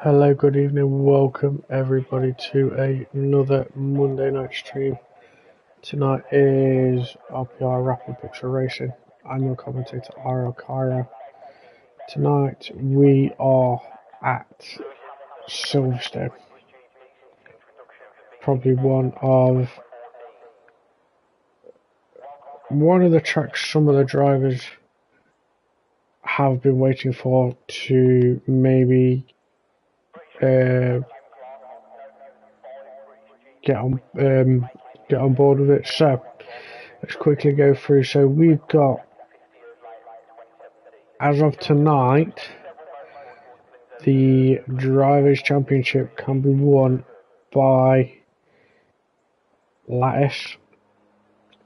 Hello, good evening, welcome everybody to another Monday night stream. Tonight is RPR Rapid Picture Racing. I'm your commentator, RL. Tonight we are at Silverstone. Probably one of the tracks some of the drivers have been waiting for to maybe get on board with it. So let's quickly go through. So we've got, as of tonight, the Drivers' Championship can be won by Lattice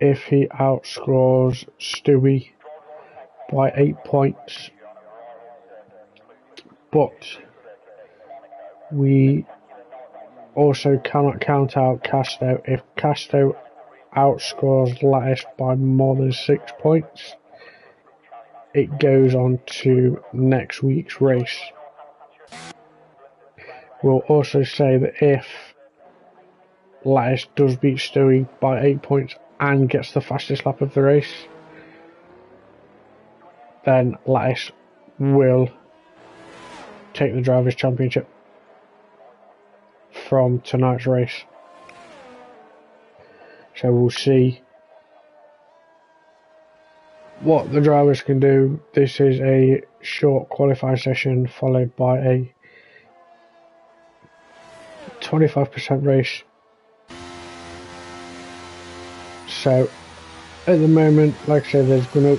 if he outscores Stewie by 8 points. But we also cannot count out Casto. If Casto outscores Lattice by more than 6 points, it goes on to next week's race. We'll also say that if Lattice does beat Stewie by 8 points and gets the fastest lap of the race, then Lattice will take the Drivers' Championship from tonight's race. So we'll see what the drivers can do. This is a short qualifying session followed by a 25% race. So at the moment, like I said, there's gonna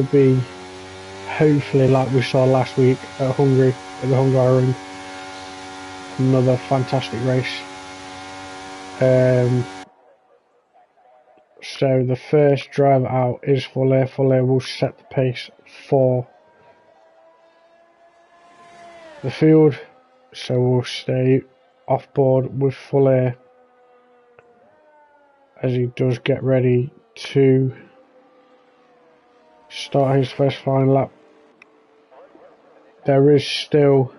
be, hopefully like we saw last week at Hungary, at the Hungaroring, another fantastic race. So the first driver out is Fuller. Fuller will set the pace for the field, so we'll stay off board with Fuller as he does get ready to start his first flying lap. There is still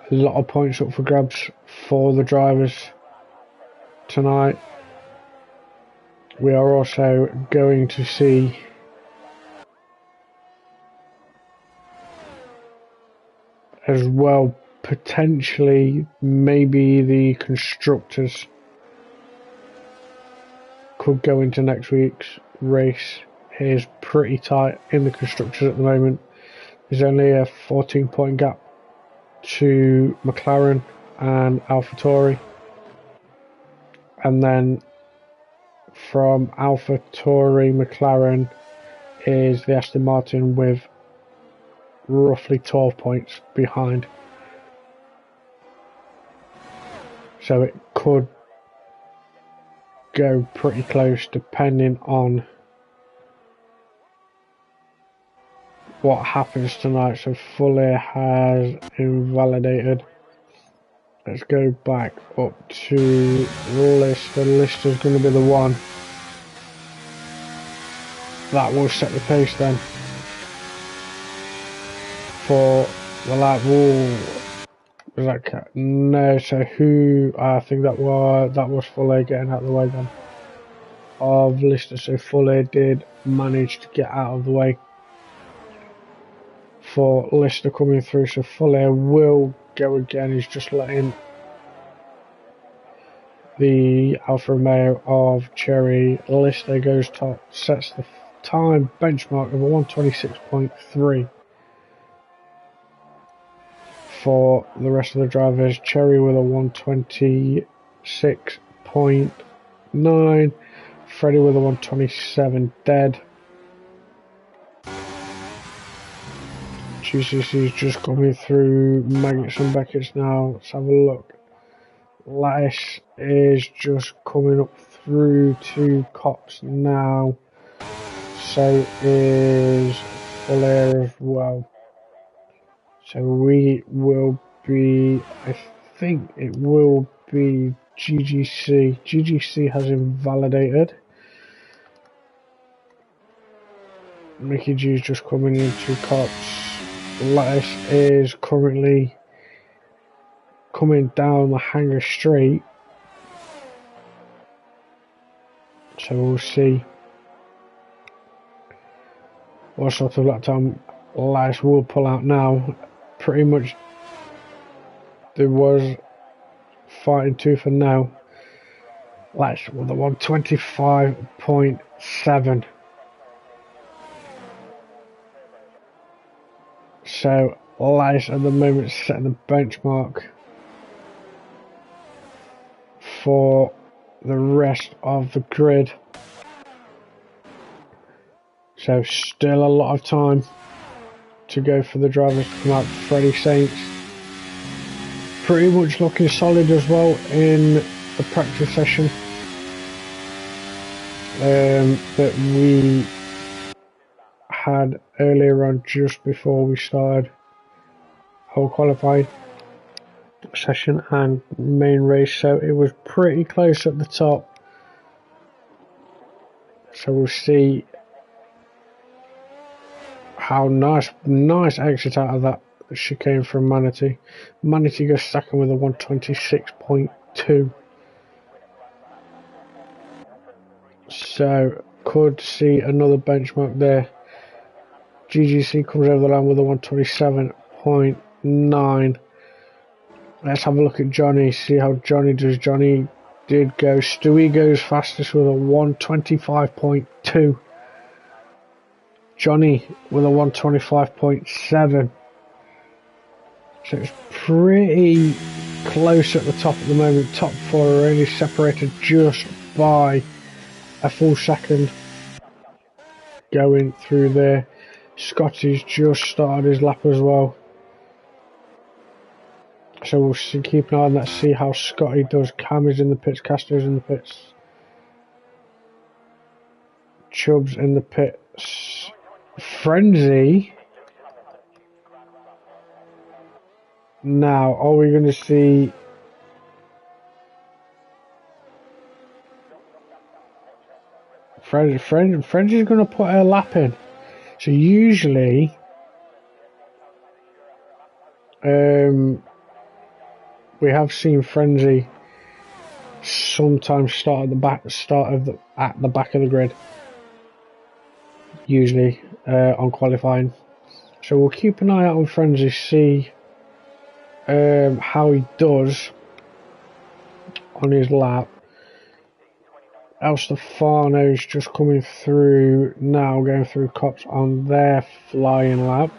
a lot of points up for grabs for the drivers tonight. We are also going to see as well, potentially maybe the constructors could go into next week's race. It is pretty tight in the constructors at the moment. There's only a 14-point gap to McLaren and AlphaTauri, and then from AlphaTauri, McLaren is the Aston Martin with roughly 12 points behind. So it could go pretty close depending on what happens tonight. So Fuller has invalidated. Let's go back up to Lister. Lister's going to be the one that will set the pace then for the lap. Was that cat? No. So who? I think that was Fuller getting out of the way then of Lister. So Fuller did manage to get out of the way for Lister coming through. So Fuller will go again. He's just letting the Alfa Romeo of Cherry. Lister goes top, sets the time benchmark of a 126.3 for the rest of the drivers. Cherry with a 126.9, Freddie with a 127 dead. GCC's just coming through Maggots and Beckett's now. Let's have a look. Lattice is just coming up through to Cox now. So is Fuller as well. So we will be, I think it will be GGC. GGC has invalidated. Mickey G's just coming into Cox. Lattice is currently coming down the hangar straight, so we'll see what sort of lap time Lattice will pull out now. Pretty much there was fighting tooth and nail. Lattice with the 125.7. So Lattice at the moment setting the benchmark for the rest of the grid. So still a lot of time to go for the drivers to come out. Freddie Saints pretty much looking solid as well in the practice session that we had earlier on just before we started whole qualifying session and main race, so it was pretty close at the top. So we'll see how nice exit out of that chicane from Manatee. Manatee goes second with a 126.2. So could see another benchmark there. GGC comes over the line with a 127.9. Let's have a look at Johnny, see how Johnny does. Johnny did go. Stewie goes fastest with a 125.2. Johnny with a 125.7. So it's pretty close at the top at the moment. Top four are only separated just by a full second going through there. Scotty's just started his lap as well. So we'll keep an eye on that, see how Scotty does. Cam is in the pits, Castor's in the pits. Chubb's in the pits. Frenzy. Now, are we going to see Frenzy's going to put her lap in? So usually we have seen Frenzy sometimes start at the back of the grid, usually on qualifying. So we'll keep an eye out on Frenzy, see how he does on his lap. El Stefano's just coming through now, going through Cops on their flying lap.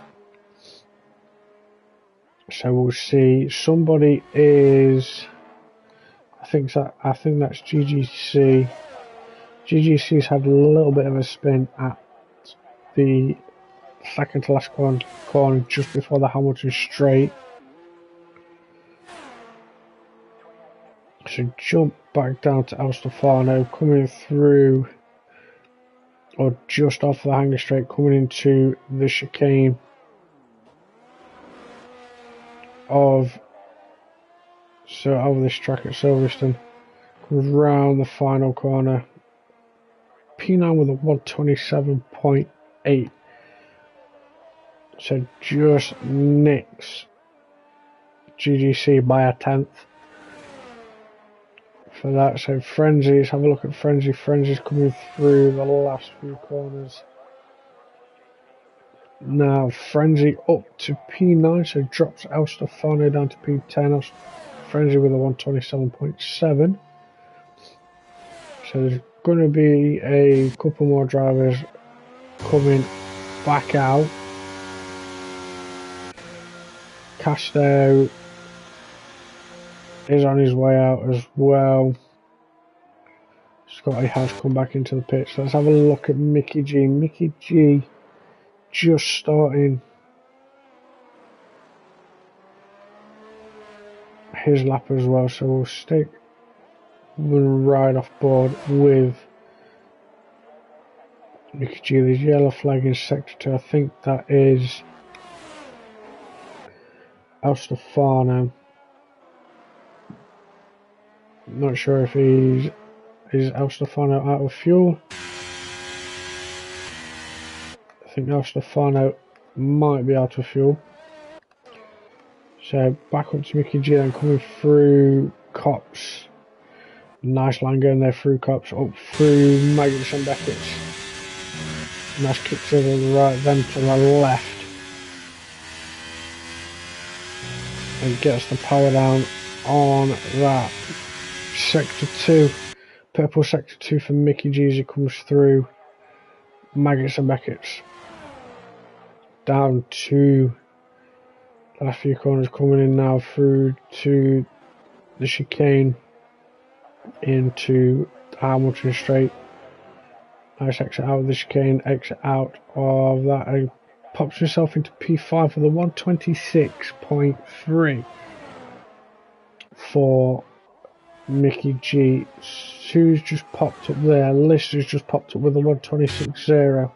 So we'll see. Somebody is, I think that's GGC. GGC's had a little bit of a spin at the second to last corner just before the Hamilton straight. So jump back down to El Stefano, coming through, or just off the hanger straight, coming into the chicane of, so over this track at Silverstone, comes round the final corner. P9 with a 127.8. So just nicks GGC by a tenth for that. So Frenzy, let's have a look at Frenzy. Frenzy's coming through the last few corners. Now Frenzy up to P9, so drops El Stefano down to P10. Frenzy with a 127.7. So there's going to be a couple more drivers coming back out. Casto is on his way out as well. Scotty has come back into the pit. So let's have a look at Mickey G. Mickey G just starting his lap as well. So we'll stick right off board with Mickey G. There's yellow flag in sector 2. I think that is El Stefano. Not sure if is El Stefano out of fuel. I think El Stefano might be out of fuel. So back up to Mickey G, then coming through Cops. Nice line going there through Cops, up through Magnus and Beckett's. Nice kick to the right, then to the left. And gets the power down on that. Sector 2. Purple Sector 2 for Mickey G as he comes through Maggots and Beckett's. Down to the last few corners, coming in now through to the chicane into Hamilton Straight. Nice exit out of the chicane, exit out of that, and pops himself into P5 for the 126.3 for Mickey G. Sue's just popped up there. Lister's just popped up with a 126.0.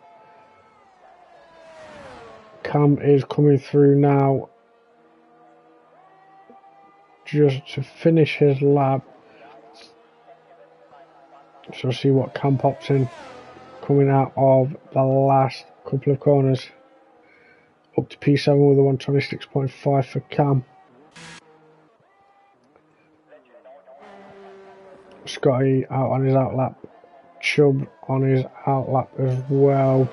Cam is coming through now just to finish his lap. So see what Cam pops in coming out of the last couple of corners. Up to P7 with a 126.5 for Cam. Scotty out on his outlap. Chubb on his outlap as well.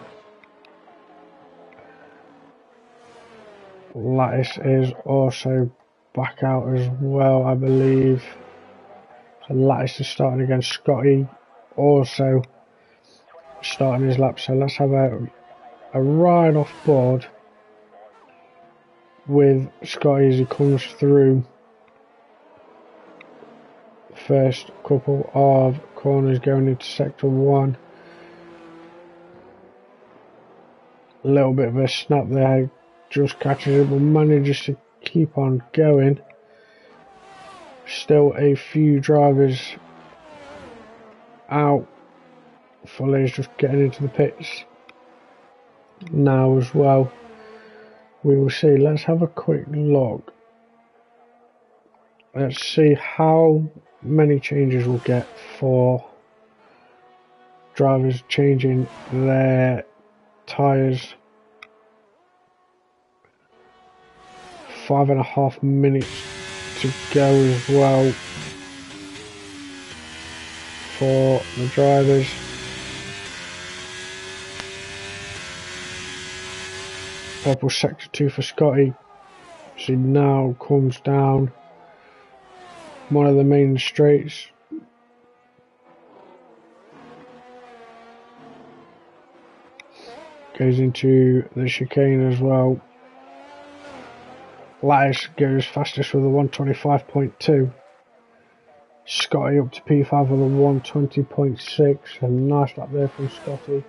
Lattice is also back out as well, I believe. So Lattice is starting again. Scotty also starting his lap. So let's have a ride off board with Scotty as he comes through. First couple of corners going into sector 1. A little bit of a snap there, just catches it, but manages to keep on going. Still a few drivers out. Foley's just getting into the pits now as well. We will see. Let's have a quick look. Let's see how many changes we'll get for drivers changing their tyres. 5.5 minutes to go as well for the drivers. Purple sector 2 for Scotty. She now comes down one of the main straights. Goes into the chicane as well. Lattice goes fastest with a 125.2. Scotty up to P5 with a 120.6. A nice lap there from Scotty.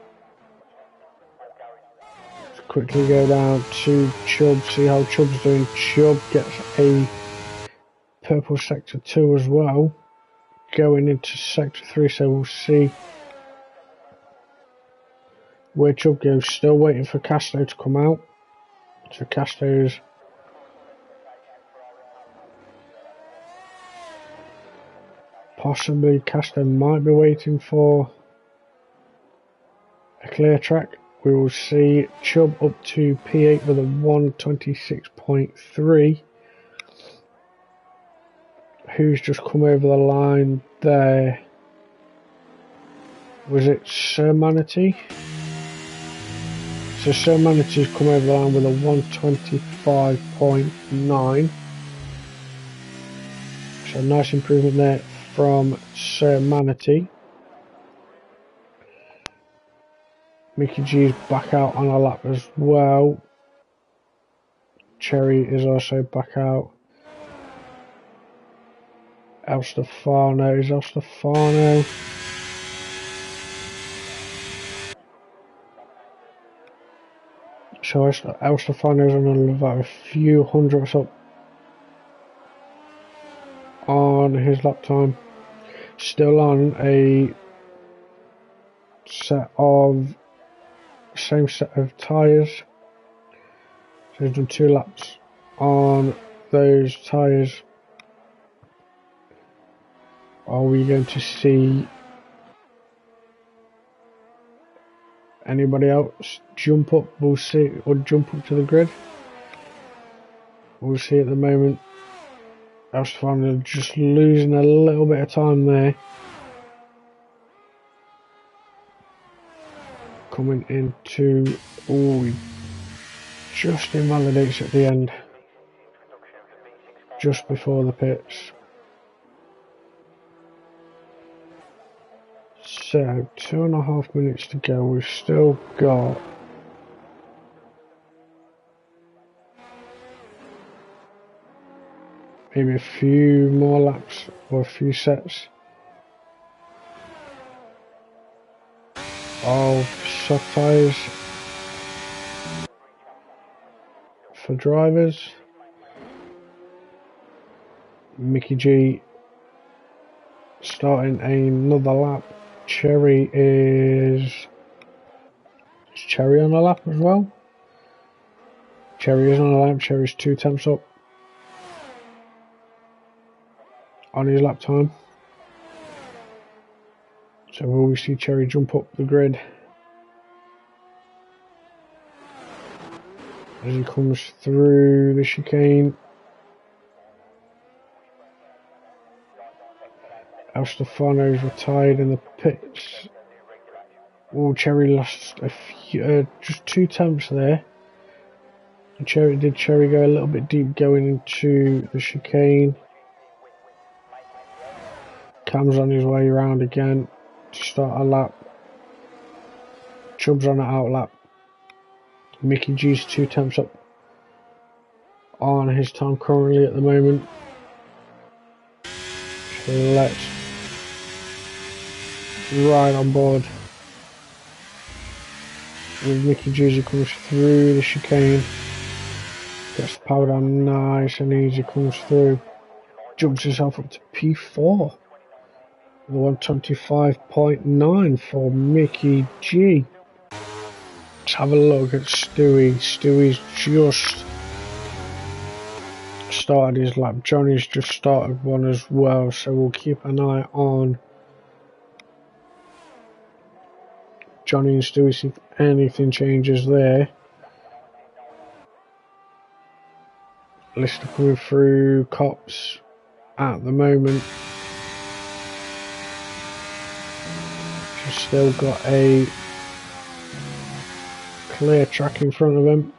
Let's quickly go down to Chubb, see how Chubb's doing. Chubb gets a purple sector 2 as well, going into sector 3, so we'll see where Chubb goes. Still waiting for Casto to come out. So Casto's Casto might be waiting for a clear track. We will see Chubb up to P8 with a 126.3. Who's just come over the line there? Was it Sir Manatee? So Sir Manatee's come over the line with a 125.9. So nice improvement there from Sir Manatee. Mickey G's back out on a lap as well. Cherry is also back out. El Stefano is El Stefano. So El Stefano's on about a few hundredths up on his lap time. Still on a same set of tyres. So he's done 2 laps on those tyres. Are we going to see Anybody else jump up? We'll see, or jump up to the grid. We'll see at the moment. Elstefan just losing a little bit of time there. Coming into, oh, just invalidates at the end, just before the pits. So 2.5 minutes to go. We've still got maybe a few more laps or a few sets of soft tyres for drivers. Mickey G starting another lap. Cherry is Cherry on a lap as well? Cherry is on a lap. Cherry's 2 temps up on his lap time. So will we see Cherry jump up the grid as he comes through the chicane? Elstefano's retired in the pits. Oh, Cherry lost a few, just 2 temps there. And Cherry go a little bit deep going into the chicane. Cam's on his way around again to start a lap. Chubb's on an out lap. Mickey G's 2 temps up on his time currently at the moment. So let's ride on board with Mickey G as he comes through the chicane. Gets the power down nice and easy, comes through. Jumps himself up to P4. The 125.9 for Mickey G. Let's have a look at Stewie. Stewie's just started his lap. Johnny's just started one as well, so we'll keep an eye on Johnny and Stewie, see if anything changes there. Lister coming through cops at the moment. Just still got a clear track in front of him.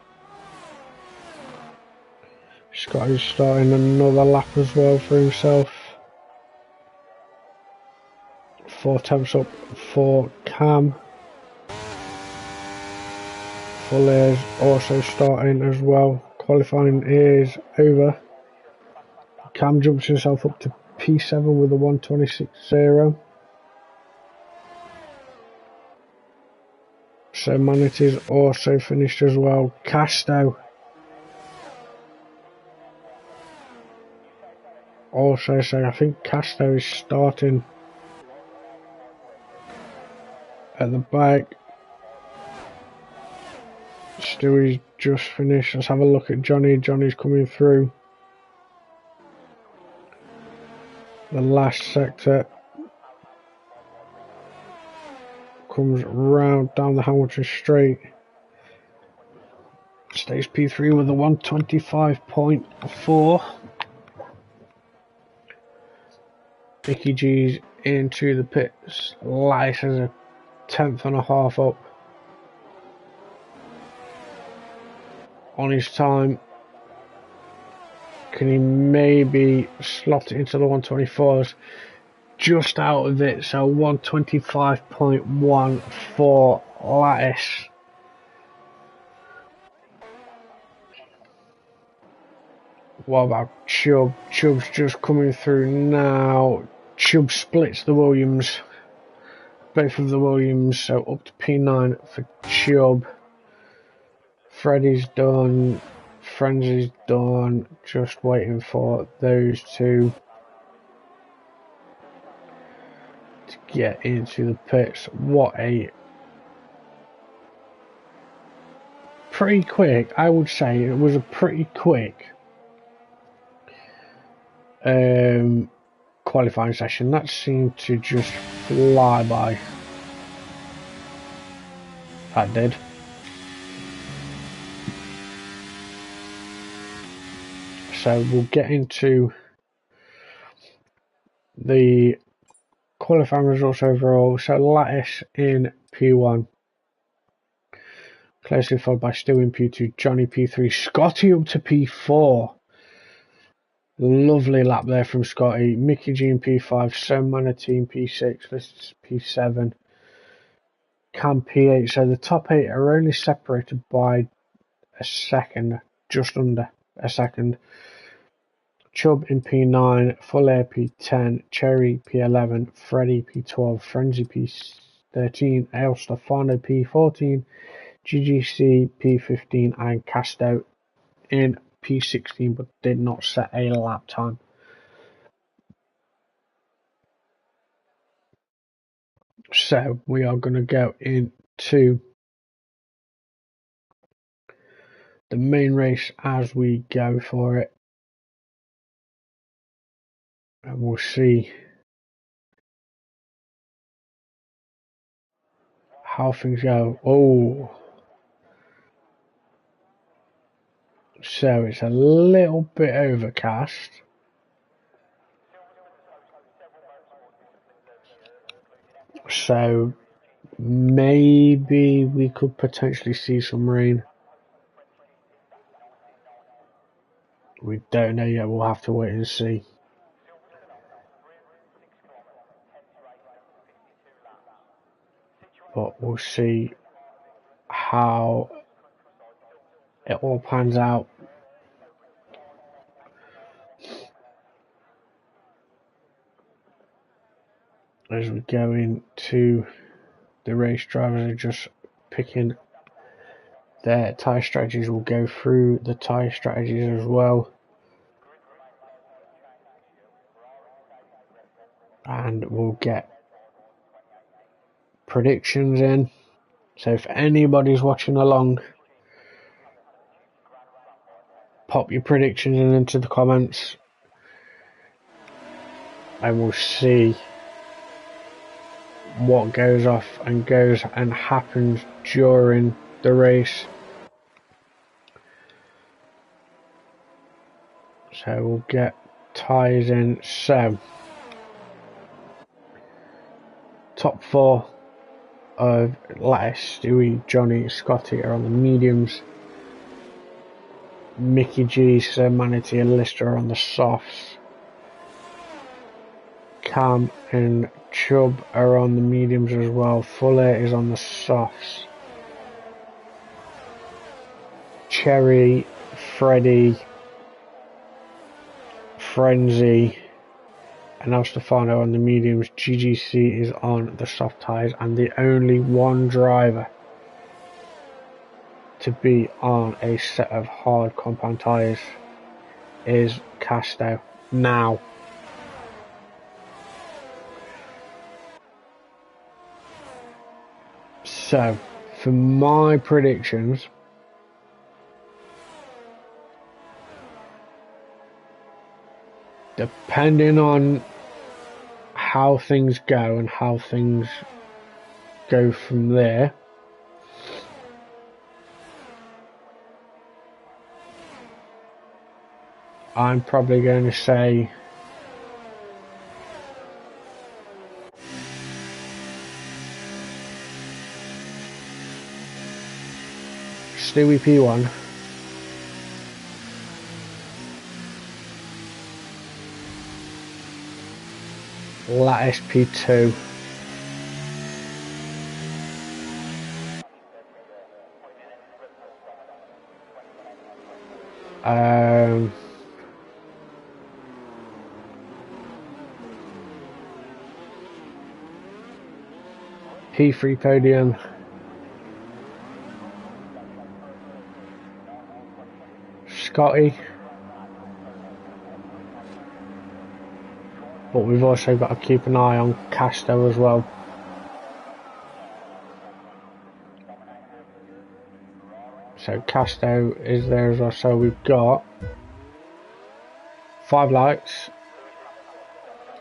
Scotty's starting another lap as well for himself. 4 temps up for Cam. Fuller's also starting as well. Qualifying is over. Cam jumps himself up to P7 with a 126.0. So Manatee's also finished as well. Casto also, so I think Casto is starting at the back. Stewie's just finished. Let's have a look at Johnny. Johnny's coming through the last sector. Comes round down the Hamilton straight. Stays P3 with a 125.4. Mickey G's into the pits. Lice has a 10.5 up on his time. Can he maybe slot it into the 124s? Just out of it, so 125.1 for Lattice. What about Chubb? Chubb's just coming through now. Chubb splits the Williams. Both of the Williams, so up to P9 for Chubb. Freddie's done. Frenzy's done. Just waiting for those two to get into the pits. What a pretty quick, I would say it was a pretty quick qualifying session. That seemed to just fly by. That did. So we'll get into the qualifying results overall. So Lattice in P1, closely followed by Stu in P2, Johnny P3, Scotty up to P4. Lovely lap there from Scotty. Mickey G in P5, Sam Manatee in P6, this is P7, Cam P8. So the top 8 are only separated by a second, just under a second. Chubb in P9, Full Air P10, Cherry P11, Freddy P12, Frenzy P13, El Stefano P14, GGC P15 and Casto in P16 but did not set a lap time. So we are going to go into the main race as we go for it. And we'll see how things go. Oh, so it's a little bit overcast. So maybe we could potentially see some rain. We don't know yet, we'll have to wait and see. But we'll see how it all pans out. As we go into the race, drivers are just picking their tyre strategies. We'll go through the tyre strategies as well. And we'll get predictions in. So if anybody's watching along, pop your predictions into the comments. And we'll see what goes off and goes and happens during the race. So we'll get tyres in. So top 4 of Lattice, Stewie, Johnny, Scotty are on the mediums. Mickey G, Sir Manatee and Lister are on the softs. Cam and Chubb are on the mediums as well. Fuller is on the softs. Cherry, Freddy, Frenzy and El Stefano on the mediums. GGC is on the soft tyres, and the only one driver to be on a set of hard compound tyres is Casto. Now, so for my predictions, depending on how things go and how things go from there, I'm probably going to say Stewie P1, Lattice P2, P3 podium, Scotty, but we've also got to keep an eye on Casto as well. So Casto is there as well. So we've got 5 lights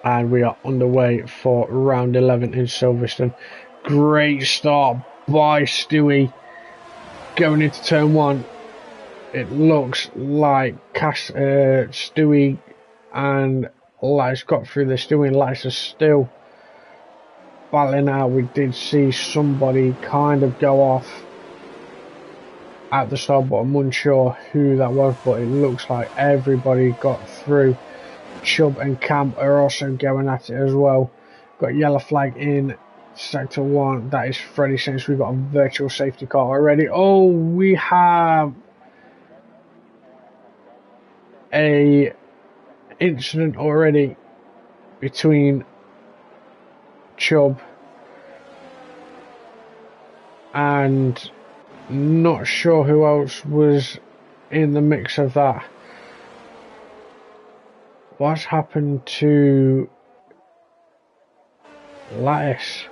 and we are underway for round 11 in Silverstone. Great start, by Stewie going into turn one. It looks like Stewie and Lattice got through this. Stewie and Lattice are still battling out. We did see somebody kind of go off at the start, but I'm unsure who that was, but it looks like everybody got through. Chubb and Cam are also going at it as well. Got yellow flag in sector 1. That is Freddie, since we've got a virtual safety car already. Oh, we have a incident already between Chubb and not sure who else was in the mix of that. What's happened to Lattice?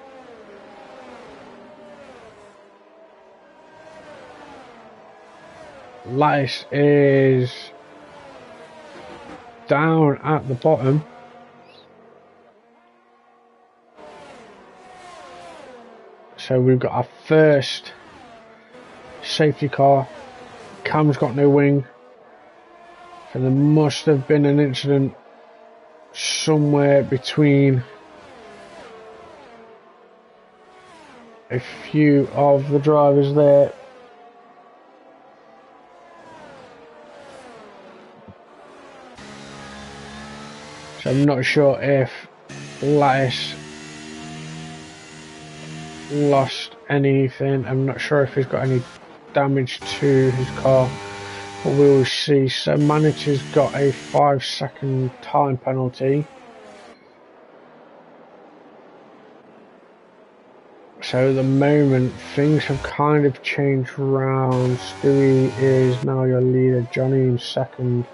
Lattice is down at the bottom. So we've got our first safety car. Cam's got no wing. So there must have been an incident somewhere between a few of the drivers there. So I'm not sure if Lattice lost anything. I'm not sure if he's got any damage to his car, but we will see. So Manager's got a 5-second time penalty. So at the moment things have kind of changed around. Stewie is now your leader, Johnny in second,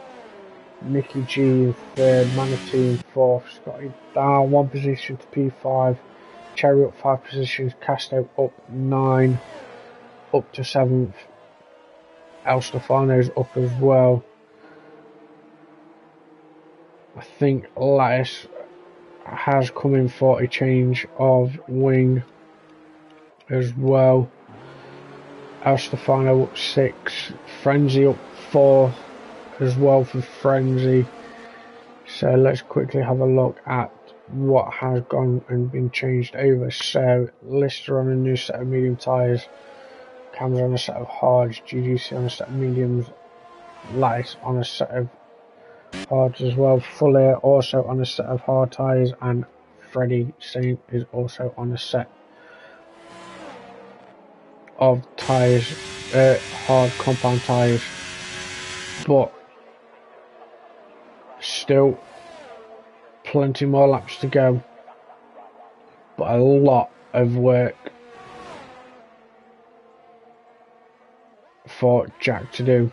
Mickey G in third, Manatee in fourth, Scotty down 1 position to P5, Cherry up 5 positions, Casto up 9, up to 7th, El Stefano's up as well. I think Lattice has come in for a change of wing as well. El Stefano up 6, Frenzy up 4 as well for Frenzy. So let's quickly have a look at what has gone and been changed over. So Lister on a new set of medium tyres, Cam's on a set of hards, GGC on a set of mediums, Lattice on a set of hards as well, Full Air also on a set of hard tyres, and Freddie Saint is also on a set of tyres, hard compound tyres. But still plenty more laps to go, but a lot of work for Jack to do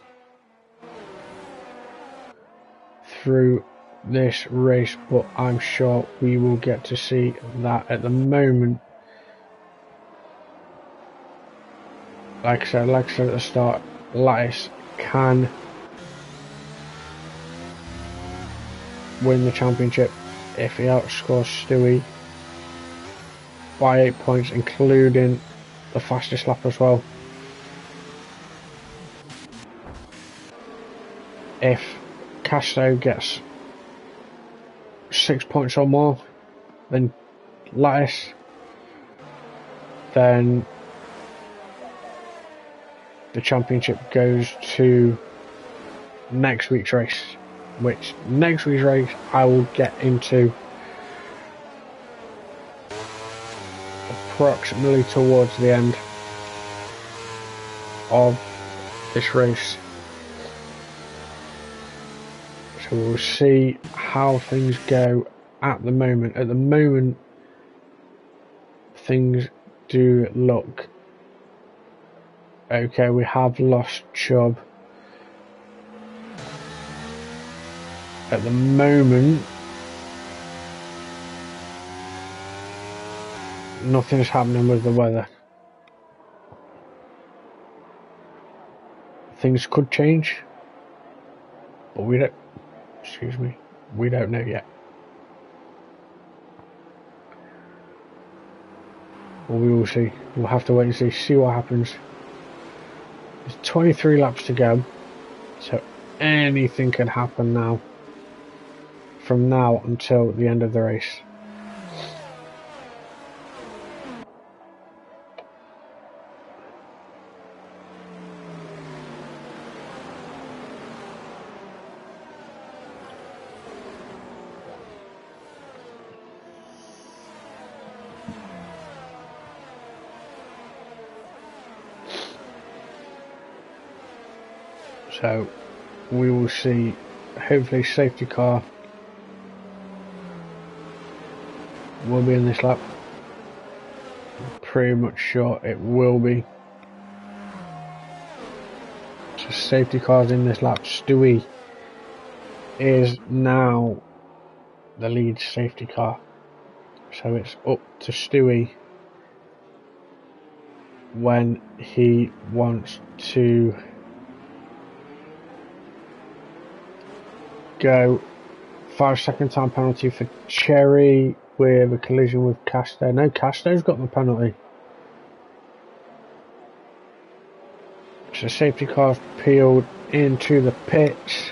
through this race, but I'm sure we will get to see that. At the moment, like I said at the start, Lattice can win the championship if he outscores Stewie by 8 points, including the fastest lap as well. If Casto gets 6 points or more than Lattice, then the championship goes to next week's race, which next week's race I will get into approximately towards the end of this race. So we'll see how things go at the moment. At the moment, things do look okay. We have lost Chubb. At the moment, nothing's happening with the weather. Things could change, but we don't know yet. Well, we will see. We'll have to wait and see what happens. There's 23 laps to go, so anything can happen now, from now until the end of the race. So we will see, hopefully safety car will be in this lap. I'm pretty much sure it will be. So safety car's in this lap. Stewie is now the lead safety car. So it's up to Stewie when he wants to go. 5-second time penalty for Cherry with a collision with Casto. No, Casto's got the penalty. So safety car's peeled into the pits.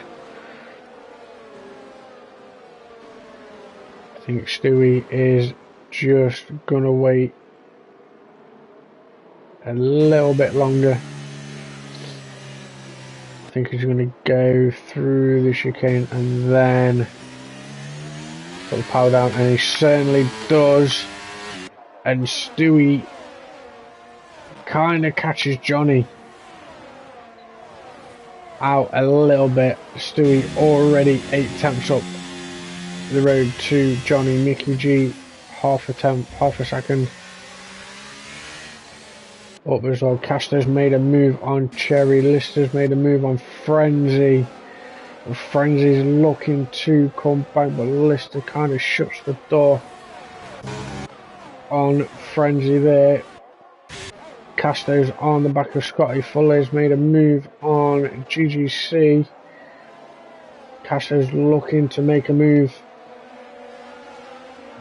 I think Stewie is just gonna wait a little bit longer. I think he's going to go through the chicane and then put the power down, and he certainly does. And Stewie kind of catches Johnny out a little bit. Stewie already 8 tenths up the road to Johnny. Mickey G half a second up as well. Casto's made a move on Cherry. Lister's made a move on Frenzy. Frenzy's looking to come back, but Lister kind of shuts the door on Frenzy there. Casto's on the back of Scotty. Fuller's made a move on GGC. Casto's looking to make a move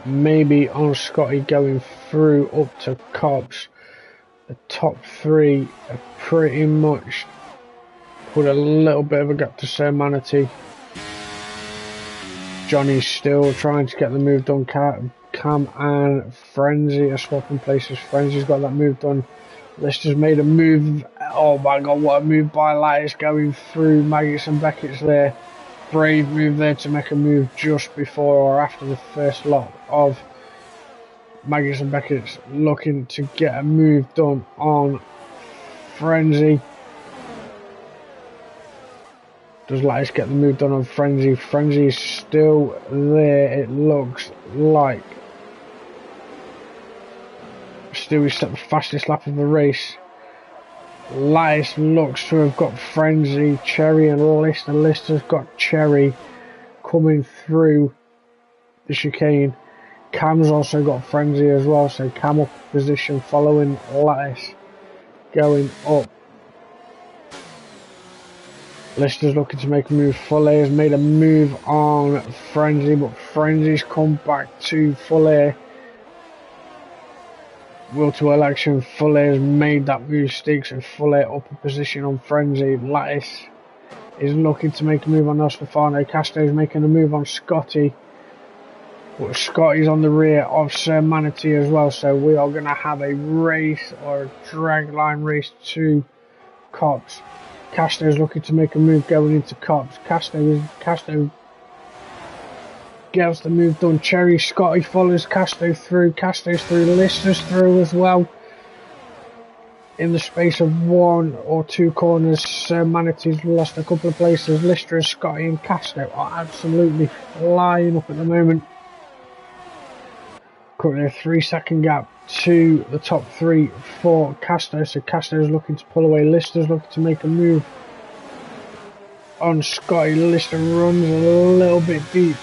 maybe on Scotty going through up to Cobbs. The top 3 are pretty much put a little bit of a gap to Sir Manatee. Johnny's still trying to get the move done. Cam and Frenzy are swapping places. Frenzy's got that move done. Lister's made a move. Oh my god, what a move by Lattice going through Maggots and Beckett's there. Brave move there to make a move just before or after the first lot of Maggots and Beckett's, looking to get a move done on Frenzy. Does Lattice get the move done on Frenzy? Frenzy is still there, it looks like. Stewie set the fastest lap of the race. Lattice looks to have got Frenzy, Cherry and Lister. Lister's got Cherry coming through the chicane. Cam's also got Frenzy as well, so Cam up position following Lattice going up. Lister's looking to make a move. Fuller has made a move on Frenzy, but Frenzy's come back to Fuller. Will to election. Fuller has made that move. Sticks and Fuller up a position on Frenzy. Lattice is looking to make a move on Stefano. Casto's making a move on Scotty. But Scotty's on the rear of Sir Manatee as well, so we are going to have a race or a dragline race to Cops. Casto's looking to make a move going into Cops. Casto gets the move done. Cherry, Scotty follows Casto through. Casto's through. Lister's through as well. In the space of 1 or 2 corners, Sir Manatee's lost a couple of places. Lister and Scotty and Casto are absolutely flying up at the moment. Currently a 3-second gap to the top 3 for Casto, so Casto's looking to pull away. Lister's looking to make a move on Scotty. Lister runs a little bit deep.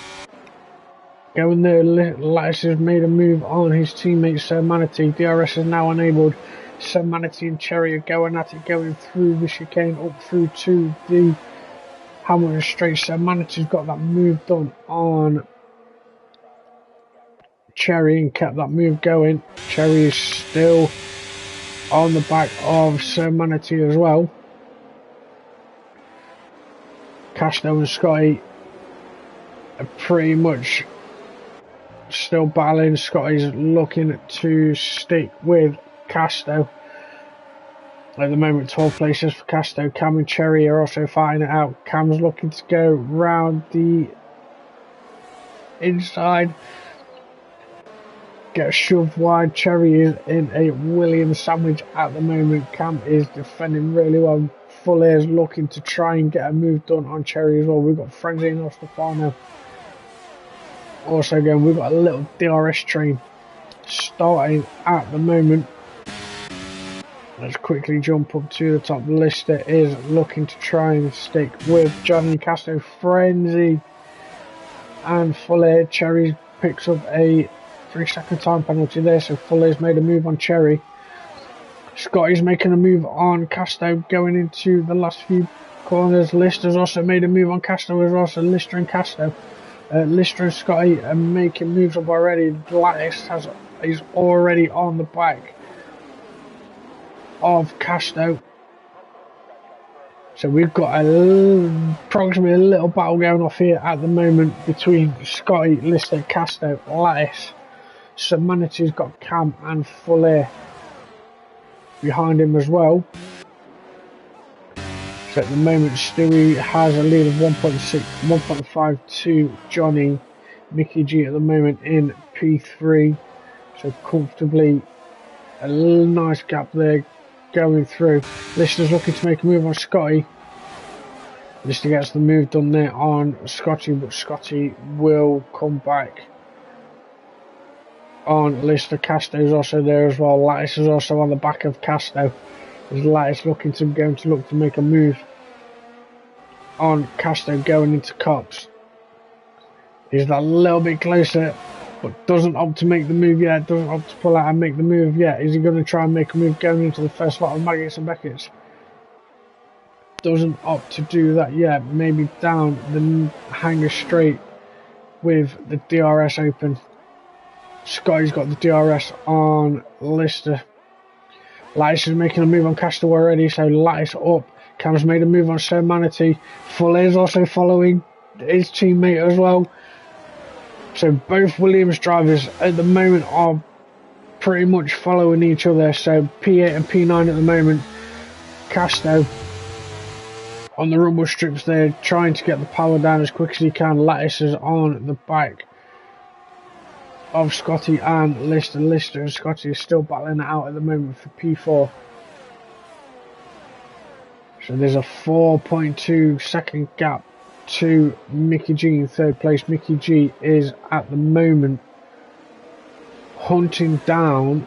Going there, Lattice has made a move on his teammate Sir Manatee. DRS is now enabled. Sir Manatee and Cherry are going at it, going through the chicane up through to the Hamilton Straight. Sir Manatee's got that move done on Cherry and kept that move going. Cherry is still on the back of Sir Manatee as well. Casto and Scotty are pretty much still battling. Scotty's looking to stick with Casto. At the moment, 12 places for Casto. Cam and Cherry are also fighting it out. Cam's looking to go round the inside. Get shoved wide. Cherry is in a Williams sandwich at the moment. Cam is defending really well. Full Air's looking to try and get a move done on Cherry as well. We've got Frenzy and Ostefano. Also again, we've got a little DRS train starting at the moment. Let's quickly jump up to the top. Lister is looking to try and stick with Johnny Casto, Frenzy and Full Air. Cherry picks up a 3-second time penalty there, so Full Air's made a move on Cherry. Scotty's making a move on Casto going into the last few corners. Lister's also made a move on Casto as well, so Lister and Casto. Lister and Scotty are making moves up already. Lattice is already on the back of Casto. So we've got approximately a little battle going off here at the moment between Scotty, Lister, Casto, Lattice. So Manatee's got Cam and Full Air behind him as well. So at the moment Stewie has a lead of 1.5 to Johnny. Mickey G at the moment in P3. So comfortably a nice gap there going through. Lister's looking to make a move on Scotty. Lister gets the move done there on Scotty, but Scotty will come back on Lister. Casto is also there as well. Lattice is also on the back of Casto. As Lattice looking to look to make a move on Casto going into Cops. He's a little bit closer, but doesn't opt to make the move yet. Doesn't opt to pull out and make the move yet. Is he going to try and make a move going into the first lot of Maggots and Beckett's? Doesn't opt to do that yet. Maybe down the hanger straight with the DRS open. Scotty's got the DRS on Lister. Lattice is making a move on Casto already, so Lattice up. Cam's made a move on Sir Manatee. Full is also following his teammate as well. So both Williams drivers at the moment are pretty much following each other. So P8 and P9 at the moment. Casto on the rumble strips there, trying to get the power down as quick as he can. Lattice is on the back of Scotty and Lister. Lister and Scotty are still battling it out at the moment for P4. So there's a 4.2 second gap to Mickey G in third place. Mickey G is at the moment hunting down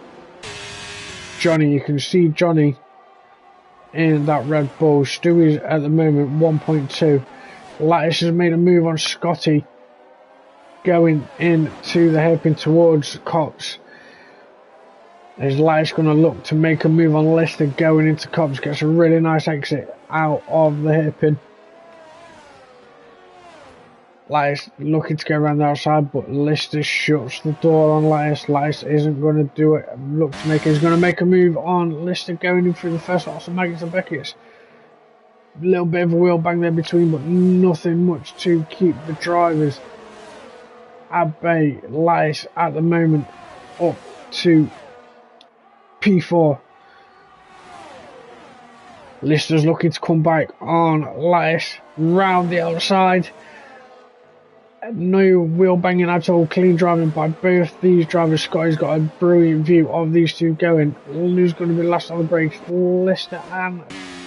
Johnny. You can see Johnny in that Red Bull. Stewie's at the moment 1.2. Lattice has made a move on Scotty going into the hairpin towards Cops. As Lattice going to look to make a move on Lister going into Cops. Gets a really nice exit out of the hairpin. Lattice looking to go around the outside, but Lister shuts the door on Lattice. Lattice isn't going to do it. Look to make it. He's going to make a move on Lister going in through the first lots of Maggots and Beckett's. A little bit of a wheel bang there between, but nothing much to keep the drivers at bay. Lattice at the moment up to P4. Lister's looking to come back on Lattice round the outside. No wheel banging at all. Clean driving by both these drivers. Scotty's got a brilliant view of these two going. Who's going to be last on the brakes? Lister and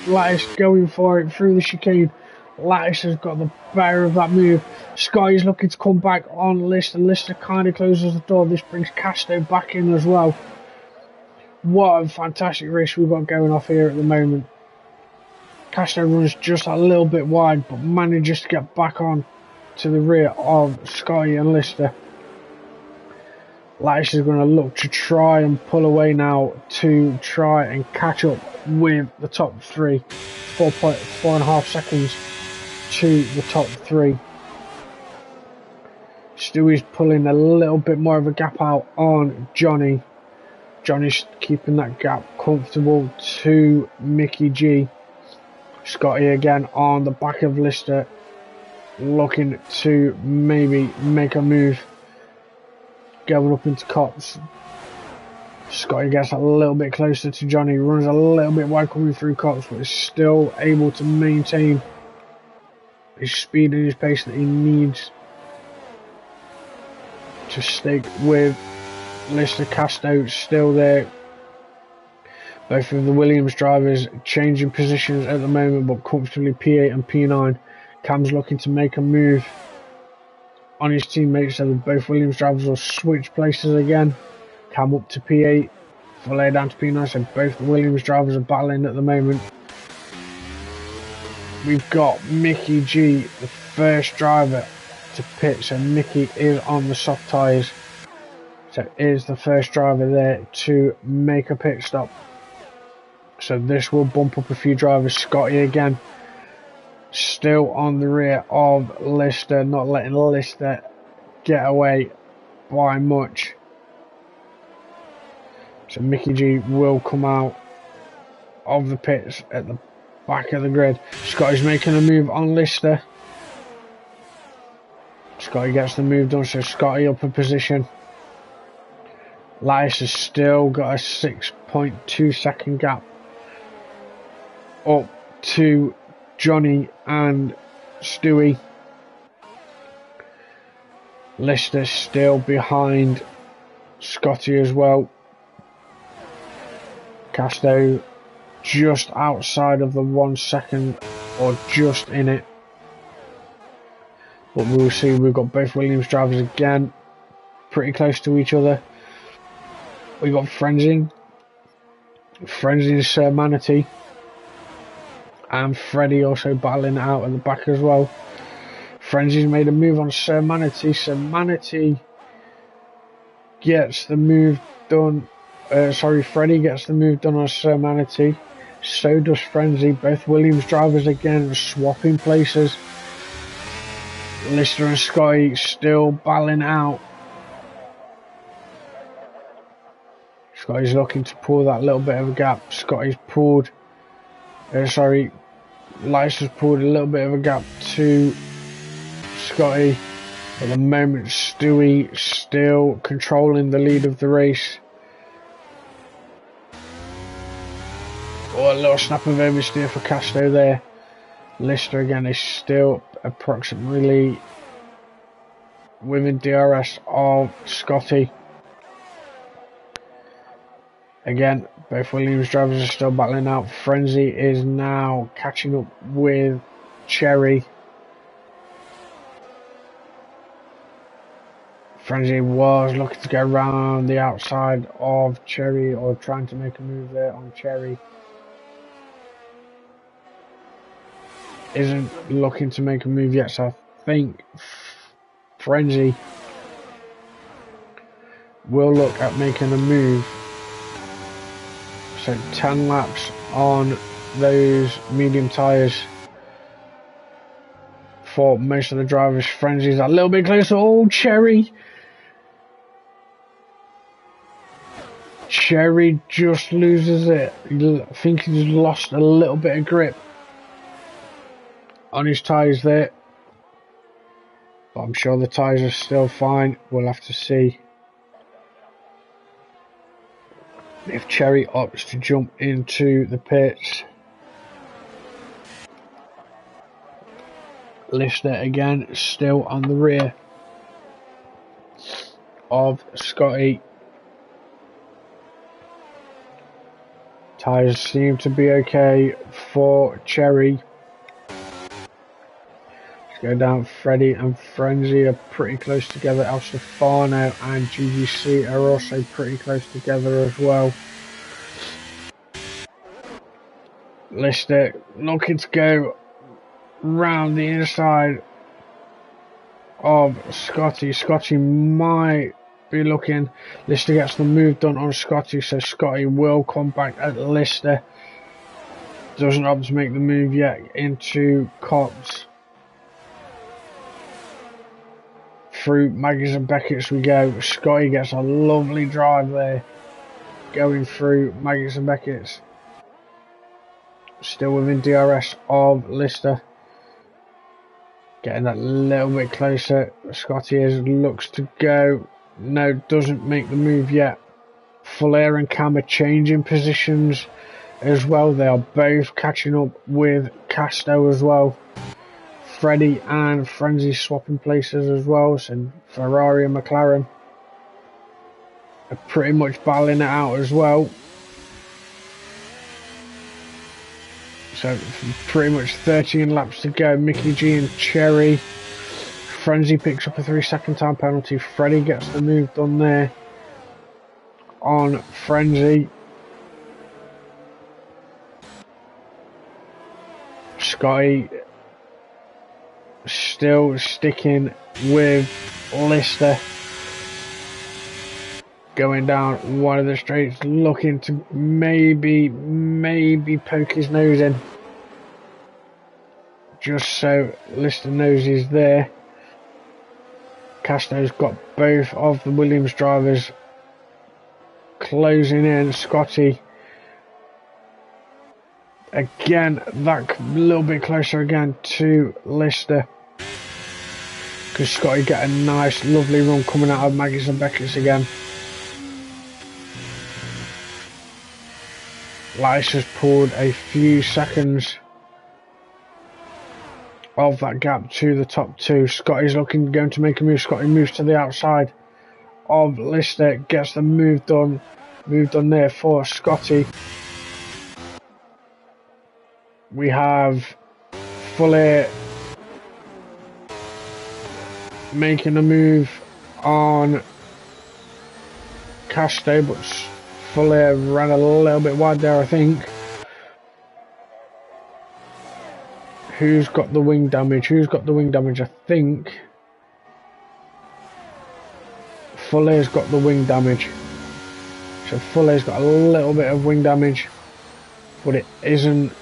Lattice going for it through the chicane. Lattice has got the better of that move. Scotty's looking to come back on Lister. Lister kind of closes the door. This brings Casto back in as well. What a fantastic race we've got going off here at the moment. Casto runs just a little bit wide, but manages to get back on to the rear of Scotty and Lister. Lattice is going to look to try and pull away now to try and catch up with the top three. 4.5 seconds to the top three. Stewie's pulling a little bit more of a gap out on Johnny. Johnny's keeping that gap comfortable to Mickey G. Scotty again on the back of Lister, looking to maybe make a move. Going up into Cops. Scotty gets a little bit closer to Johnny, runs a little bit wide coming through Cops, but is still able to maintain his speed and his pace that he needs to stick with Lister. Casto still there. Both of the Williams drivers changing positions at the moment, but comfortably P8 and P9. Cam's looking to make a move on his teammates, so both Williams drivers will switch places again. Cam up to P8, Filet down to P9, so both the Williams drivers are battling at the moment. We've got Mickey G, the first driver to pit, so Mickey is on the soft tyres. So is the first driver there to make a pit stop. So this will bump up a few drivers. Scotty again, still on the rear of Lister, not letting Lister get away by much. So Mickey G will come out of the pits at the back of the grid. Scotty's making a move on Lister. Scotty gets the move done, so Scotty up a position. Lattice has still got a 6.2 second gap up to Johnny and Stewie. Lister still behind Scotty as well. Casto just outside of the 1 second, or just in it. But we'll see, we've got both Williams drivers again pretty close to each other. We've got Frenzy and Sir Manatee, and Freddie also battling it out at the back as well. Frenzy's made a move on Sir Manatee. Sir Manatee gets the move done. Freddie gets the move done on Sir Manatee. So does Frenzy. Both Williams drivers again are swapping places. Lister and Scotty still battling out. Scotty's looking to pull that little bit of a gap. Scotty's pulled. Licer's pulled a little bit of a gap to Scotty. At the moment, Stewie still controlling the lead of the race. Oh, a little snap of oversteer for Casto there. Lister again is still approximately within DRS of Scotty. Again, both Williams drivers are still battling out. Frenzy is now catching up with Cherry. Frenzy was looking to go around the outside of Cherry, or trying to make a move there on Cherry. Isn't looking to make a move yet, so I think Frenzy will look at making a move. So 10 laps on those medium tyres for most of the drivers. Frenzy's a little bit closer. Oh, Cherry just loses it. I think he's lost a little bit of grip on his tyres there, but I'm sure the tyres are still fine. We'll have to see if Cherry opts to jump into the pits. Lister again still on the rear of Scotty. Tyres seem to be okay for Cherry. Go down. Freddie and Frenzy are pretty close together. El Stefano and GGC are also pretty close together as well. Lister looking to go round the inside of Scotty. Scotty might be looking. Lister gets the move done on Scotty, so Scotty will come back at Lister. Doesn't opt to make the move yet into Cops. through Maggie's and Beckett's we go. Scotty gets a lovely drive there. Going through Maggie's and Beckett's. Still within DRS of Lister. Getting that little bit closer. Scotty looks to go. No, doesn't make the move yet. Flair and Cam are changing positions as well. They are both catching up with Casto as well. Freddie and Frenzy swapping places as well. So Ferrari and McLaren are pretty much battling it out as well. So pretty much 13 laps to go. Mickey G and Cherry. Frenzy picks up a 3-second time penalty. Freddie gets the move done there on Frenzy. Scotty still sticking with Lister. Going down one of the straights, looking to maybe poke his nose in. Just so Lister knows he's there. Casto's got both of the Williams drivers closing in. Scotty again, that little bit closer again to Lister. Because Scotty get a nice, lovely run coming out of Maggie's and Beckett's again. Lice has pulled a few seconds of that gap to the top two. Scotty's going to make a move. Scotty moves to the outside of Lister, gets the move done there for Scotty. We have Fuller making a move on Casto, but Fuller ran a little bit wide there, I think. Who's got the wing damage? I think Fuller's got the wing damage. So Fuller's got a little bit of wing damage, but it isn't.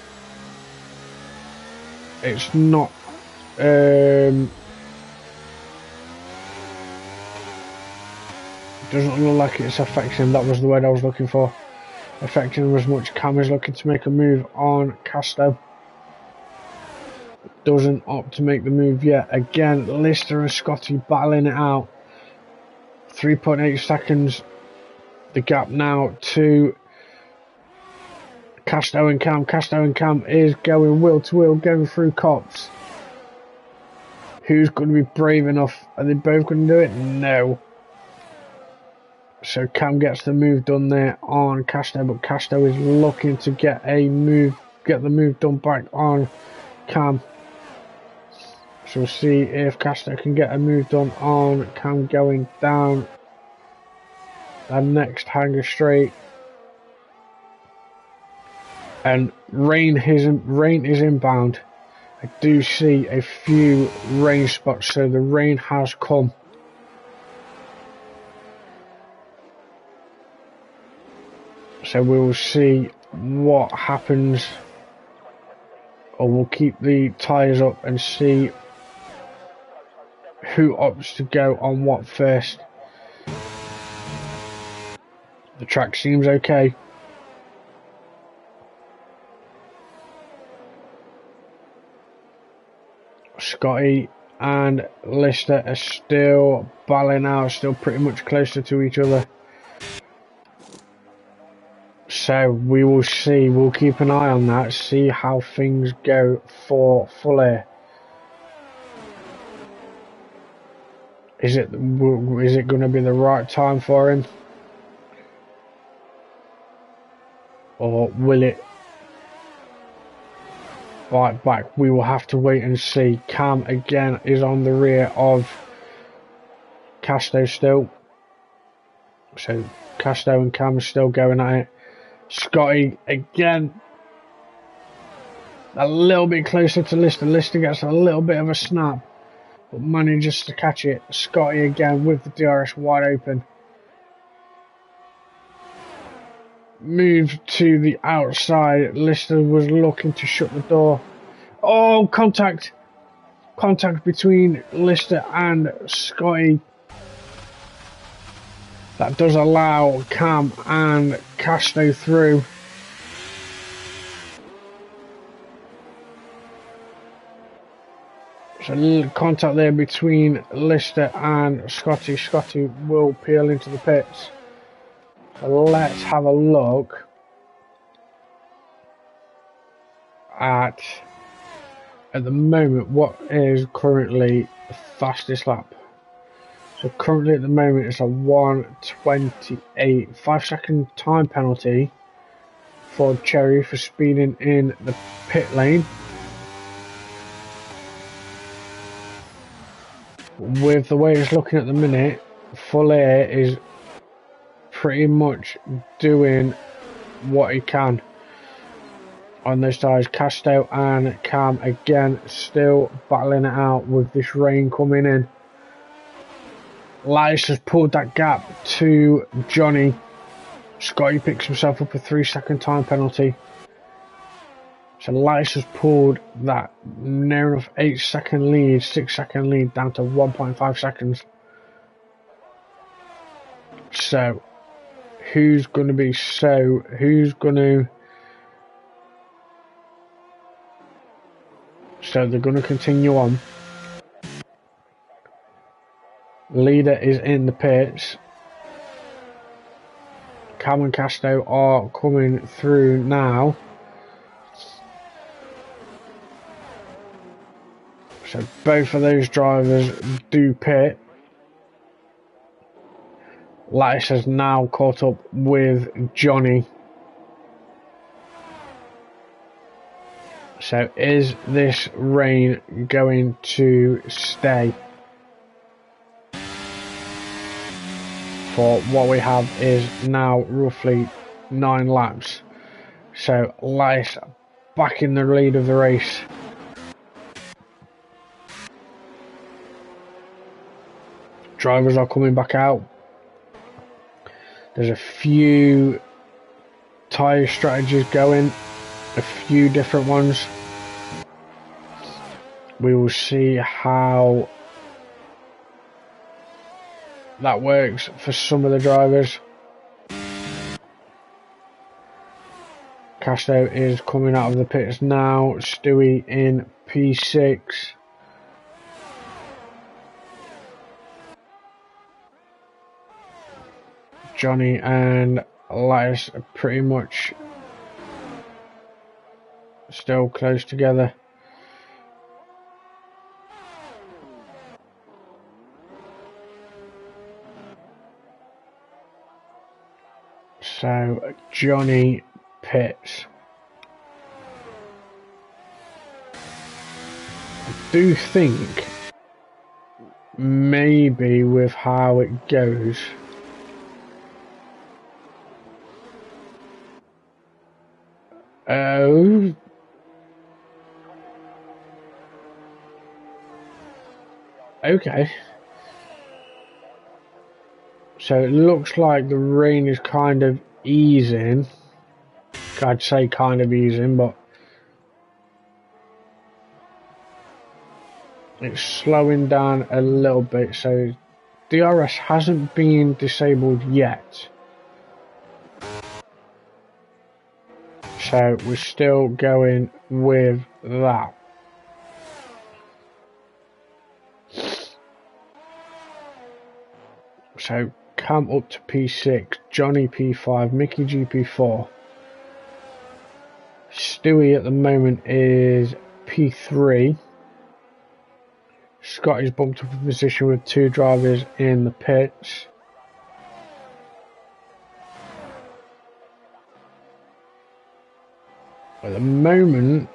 It's not. Doesn't look like it's affecting him. That was the word I was looking for. Affecting him as much. Cam is looking to make a move on Casto. Doesn't opt to make the move yet. Again, Lister and Scotty battling it out. 3.8 seconds. The gap now to Casto and Cam. Casto and Cam is going wheel to wheel, going through cops. Who's going to be brave enough? Are they both going to do it? No. So Cam gets the move done there on Casto, but Casto is looking to get the move done back on Cam. So we'll see if Casto can get a move done on Cam going down that next hanger straight. And rain is inbound. I do see a few rain spots, so the rain has come. So we will see what happens, or we'll keep the tyres up and see who opts to go on what first. The track seems okay. Scotty and Lister are still battling out, still pretty much closer to each other. So we will see, we'll keep an eye on that, see how things go for Fuller. Is it going to be the right time for him? Or will it bite back? We will have to wait and see. Cam again is on the rear of Casto still. So Casto and Cam are still going at it. Scotty again a little bit closer to Lister. Lister gets a little bit of a snap, but manages to catch it. Scotty again with the DRS wide open. Moved to the outside. Lister was looking to shut the door. Oh, contact contact between Lister and Scotty. That does allow Cam and Casto through. So a little contact there between Lister and Scotty. Scotty will peel into the pits. So let's have a look at the moment what is currently the fastest lap. So currently at the moment it's a 1:28, 5-second time penalty for Cherry for speeding in the pit lane. With the way it's looking at the minute, Full Air is pretty much doing what he can on those tyres. Casto and Cam again still battling it out with this rain coming in. Lice has pulled that gap to Johnny. Scotty picks himself up a 3-second time penalty. So Lice has pulled that near enough 8-second lead, 6-second lead down to 1.5 seconds. So who's going to be who's going to, so they're going to continue on. Leader is in the pits. Cam and Casto are coming through now. So both of those drivers do pit. Lattice has now caught up with Johnny. So is this rain going to stay? For what we have is now roughly 9 laps. So Lattice back in the lead of the race. Drivers are coming back out. There's a few tyre strategies going, a few different ones. We will see how that works for some of the drivers. Casto is coming out of the pits now. Stewie in P6. Johnny and Lattice are pretty much still close together. So Johnny pits. I do think maybe with how it goes, okay. So it looks like the rain is kind of easing. I'd say kind of easing, but it's slowing down a little bit. So DRS hasn't been disabled yet. So we're still going with that. So Cam up to P6, Johnny P5, Mickey GP4. Stewie at the moment is P3. Scott is bumped up a position with 2 drivers in the pits. At the moment,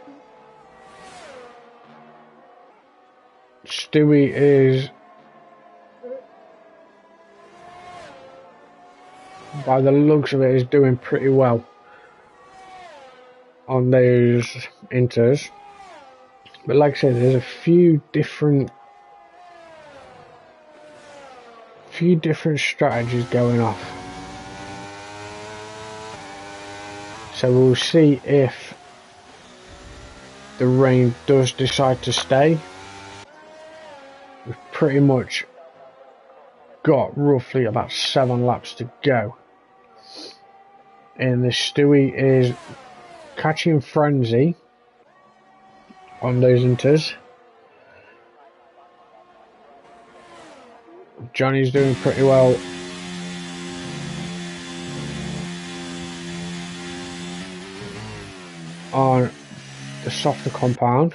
Stewie is, by the looks of it, is doing pretty well on those inters. But like I said, there's a few different strategies going off. So we'll see if the rain does decide to stay. pretty much got roughly about 7 laps to go. And the Stewie is catching frenzy on those inters. Johnny's doing pretty well on the softer compound.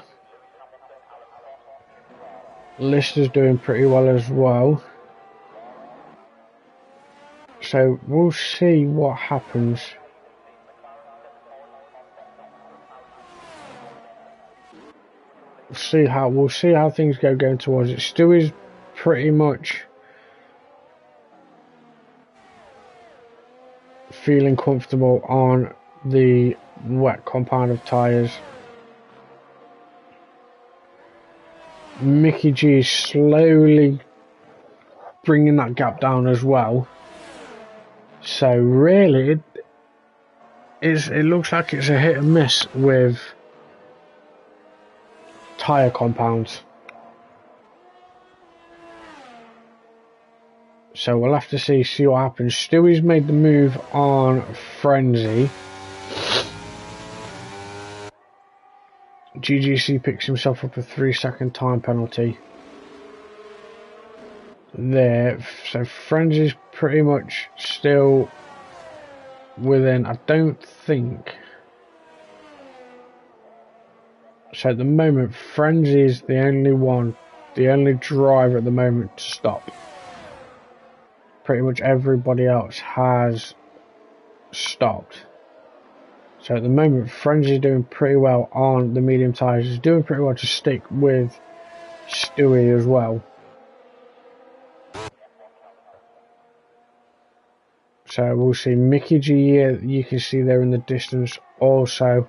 Lister's doing pretty well as well. So we'll see what happens. We'll see how things go going towards it. Stewie's pretty much feeling comfortable on the wet compound of tyres. Mickey G is slowly bringing that gap down as well. So really, it looks like it's a hit and miss with tyre compounds. So we'll have to see what happens. Stewie's made the move on Frenzy. GGC picks himself up a 3-second time penalty there. So Frenzy's pretty much still within, I don't think. So at the moment, Frenzy is the only driver at the moment to stop. Pretty much everybody else has stopped. So at the moment, Frenzy's doing pretty well on the medium tyres. He's doing pretty well to stick with Stewie as well. So we'll see Mickey G, you can see there in the distance also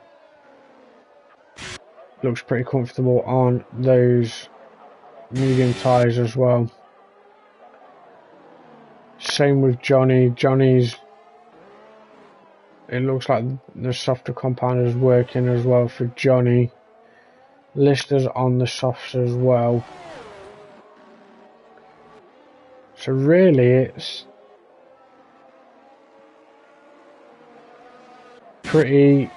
looks pretty comfortable on those medium tyres as well. Same with Johnny. It looks like the softer compound is working as well for Johnny. Lister's on the softs as well. So really it's pretty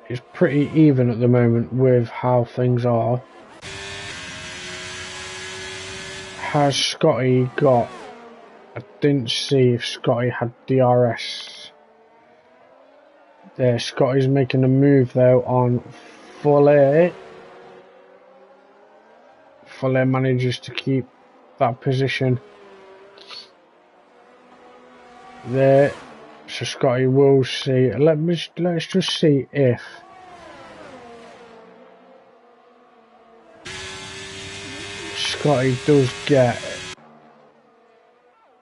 it's pretty even at the moment with how things are. Has Scotty got, I didn't see if Scotty had DRS there. Scotty's making a move though on Fuller. Fuller manages to keep that position there. So Scotty will see. Let's just see if Scotty does get.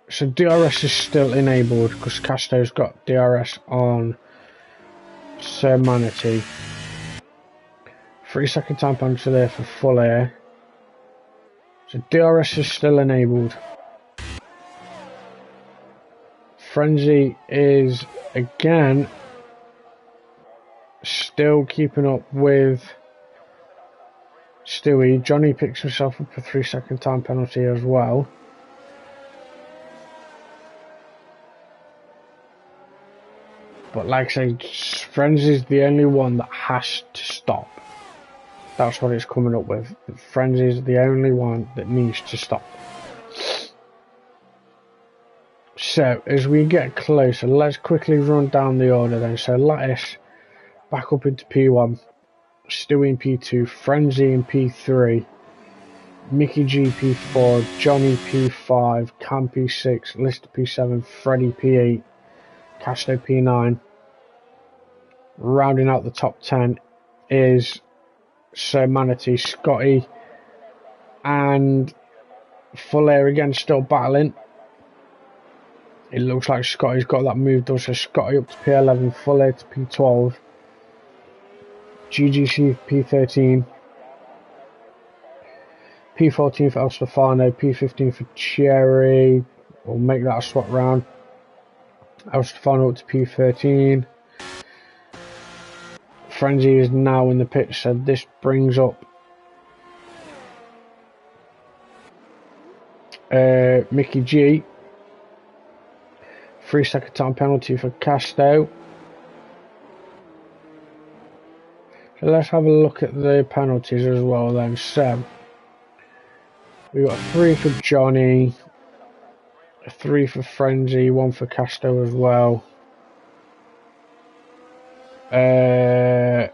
So DRS is still enabled because Casto's got DRS on Sir Manatee. 3-second time penalty there for Fuller. So DRS is still enabled. Frenzy is again still keeping up with Stewie. Johnny picks himself up a 3-second time penalty as well. But like I say, Frenzy's the only one that has to stop. That's what it's coming up with. Frenzy's the only one that needs to stop. So, as we get closer, let's quickly run down the order then. So, Lattice back up into P1, Stewie in P2, Frenzy in P3, Mickey G P4, Johnny P5, Cam P6, Lister P7, Freddy P8, Casto P9. Rounding out the top 10 is Sir Manatee, Scotty, and Fuller again still battling. It looks like Scotty's got that move done, so Scotty up to P11, Fuller to P12, GGC P13, P14 for El Stefano, P15 for Cherry. We'll make that a swap round. El Stefano up to P13, Frenzy is now in the pit, so this brings up Mickey G. 3-second time penalty for Casto. So let's have a look at the penalties as well then. So we got 3 for Johnny, 3 for Frenzy, 1 for Casto as well. 3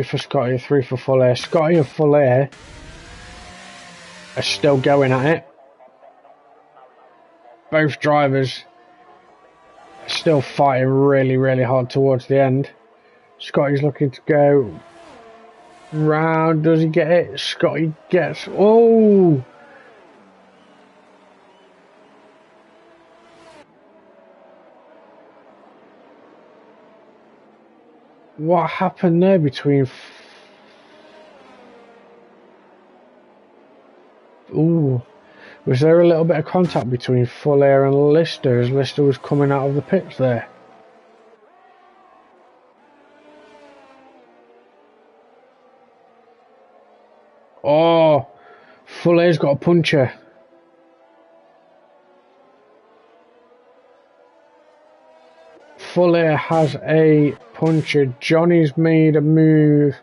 for Scotty, 3 for Full Air. Scotty and Full Air are still going at it. Both drivers are still fighting really, really hard towards the end. Scotty's looking to go round. Does he get it? Scotty gets... Oh! What happened there between... Ooh. Was there a little bit of contact between Full Air and Lister as Lister was coming out of the pits there? Oh, Full Air's got a puncher. Full Air has a puncher. Johnny's made a move.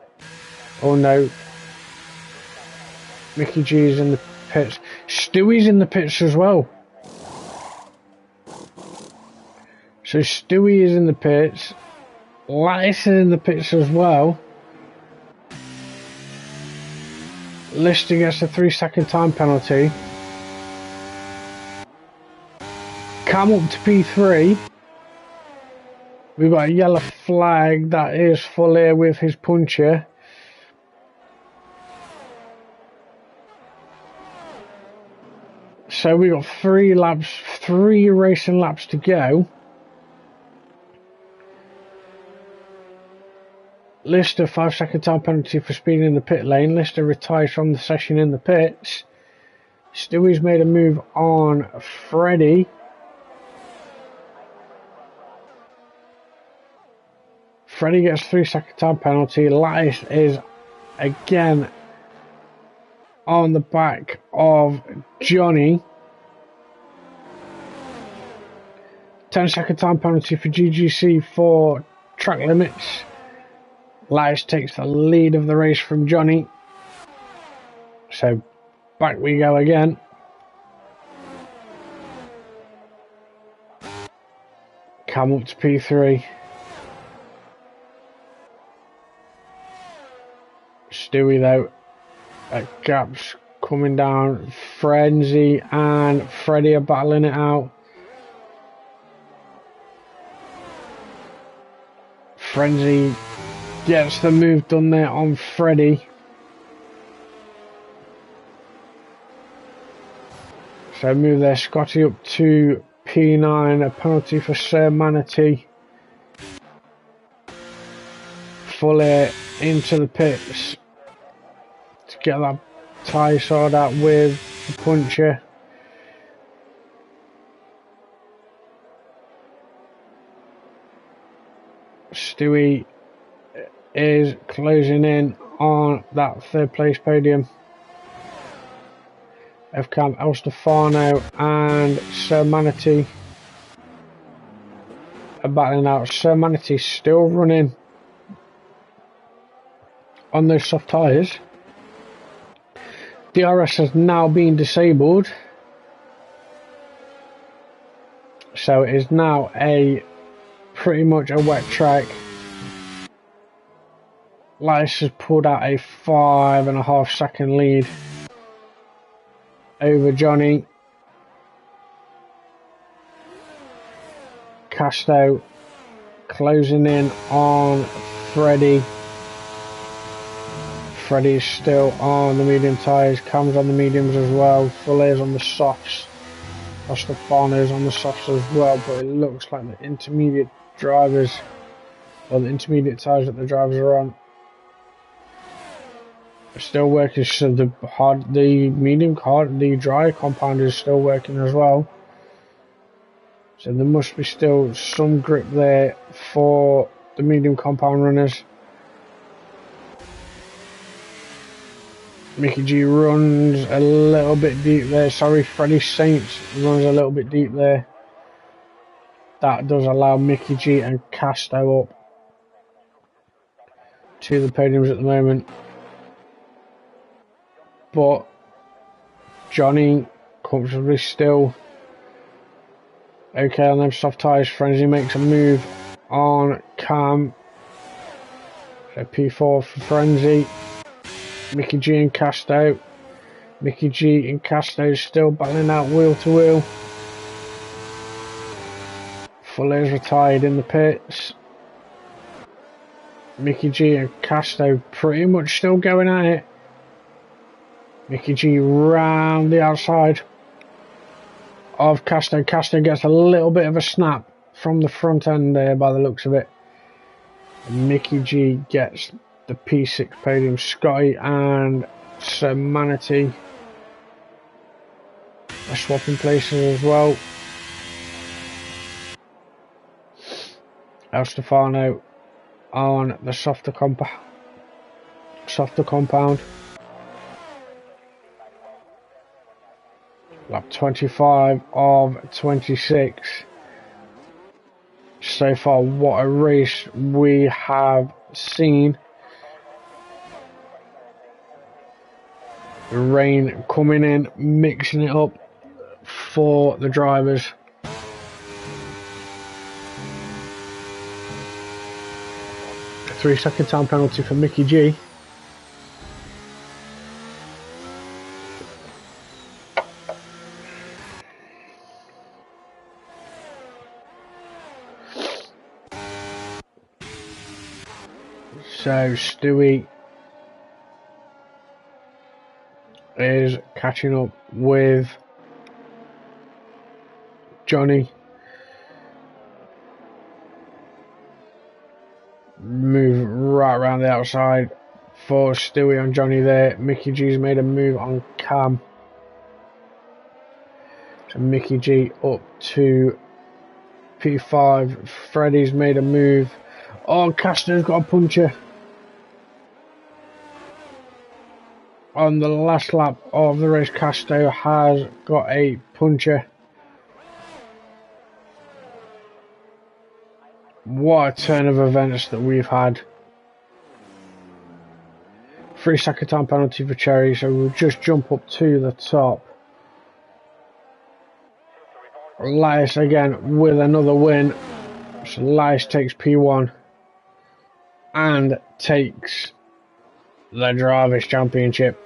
Oh no. Mickey G's in the pits. Stewie's in the pits as well. So Stewie is in the pits. Lattice is in the pits as well. Lister gets a 3-second time penalty. Cam up to P3. We've got a yellow flag. That is Full Air with his puncher. So we've got 3 racing laps to go. Lister 5-second time penalty for speeding in the pit lane. Lister retires from the session in the pits. Stewie's made a move on Freddie. Freddie gets 3-second time penalty. Lattice is again on the back of Johnny. 10-second time penalty for GGC for track limits. Lattice takes the lead of the race from Johnny. So back we go again. Cam up to P3. Stewie though at gaps coming down. Frenzy and Freddie are battling it out. Frenzy gets the move done there on Freddie. So move there, Scotty up to P9, a penalty for Sir Manatee. Full Air into the pits to get that tyre sorted out with the puncher. Stewie is closing in on that 3rd place podium. F-Cam, El Stefano and Sir Manatee are battling out. Sir Manatee still running on those soft tyres. DRS has now been disabled, so it is now pretty much a wet track. Lattice has pulled out a 5.5 second lead over Johnny. Casto closing in on Freddie. Freddie's still on the medium tyres. Cam's on the mediums as well. Full Air's on the softs. Stefano's on the softs as well, but it looks like the intermediate drivers, or the intermediate tyres that the drivers are on, still working. So the dry compound is still working as well. So there must be still some grip there for the medium compound runners. Mickey G runs a little bit deep there. Sorry, Freddie Saints runs a little bit deep there. That does allow Mickey G and Casto up to the podiums at the moment. But Johnny comfortably still okay on them soft tyres. Frenzy makes a move on Cam. So P4 for Frenzy. Mickey G and Casto. Mickey G and Casto still battling out wheel to wheel. Fuller's retired in the pits. Mickey G and Casto pretty much still going at it. Mickey G round the outside of Casto. Casto gets a little bit of a snap from the front end there by the looks of it. And Mickey G gets the P6 podium. Scotty and Sir Manatee are swapping places as well. El Stefano on the softer compound. Lap 25 of 26. So far, what a race we have seen. The rain coming in, mixing it up for the drivers. A 3-second time penalty for Mickey G. So Stewie is catching up with Johnny. Move right around the outside for Stewie on Johnny there. Mickey G's made a move on Cam. So Mickey G up to P5. Freddie's made a move. Oh, Casto's got a puncher. On the last lap of the race, Casto has got a puncher. What a turn of events that we've had. 3-second time penalty for Cherry, so we'll just jump up to the top. Elias again with another win. So Elias takes P1 and takes the Drivers' Championship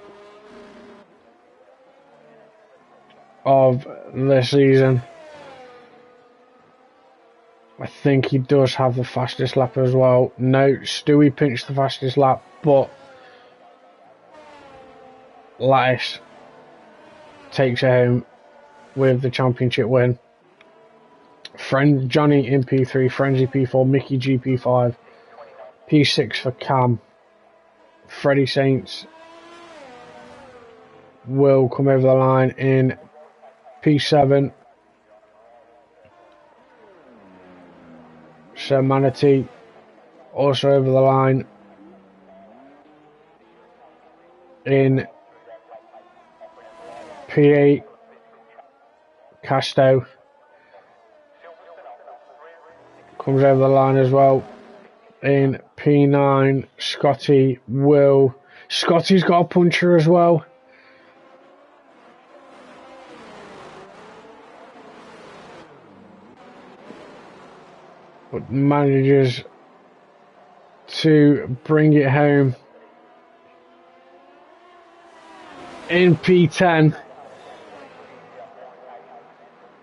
of the season. I think he does have the fastest lap as well. No, Stewie pinched the fastest lap, but Lattice takes it home with the championship win. Johnny in P3, Frenzy P4, Mickey G P5, P6 for Cam. Freddie Saints will come over the line in P7. Sir Manatee also over the line in P8. Casto comes over the line as well in P9. Scotty's got a puncher as well. But manages to bring it home in P10.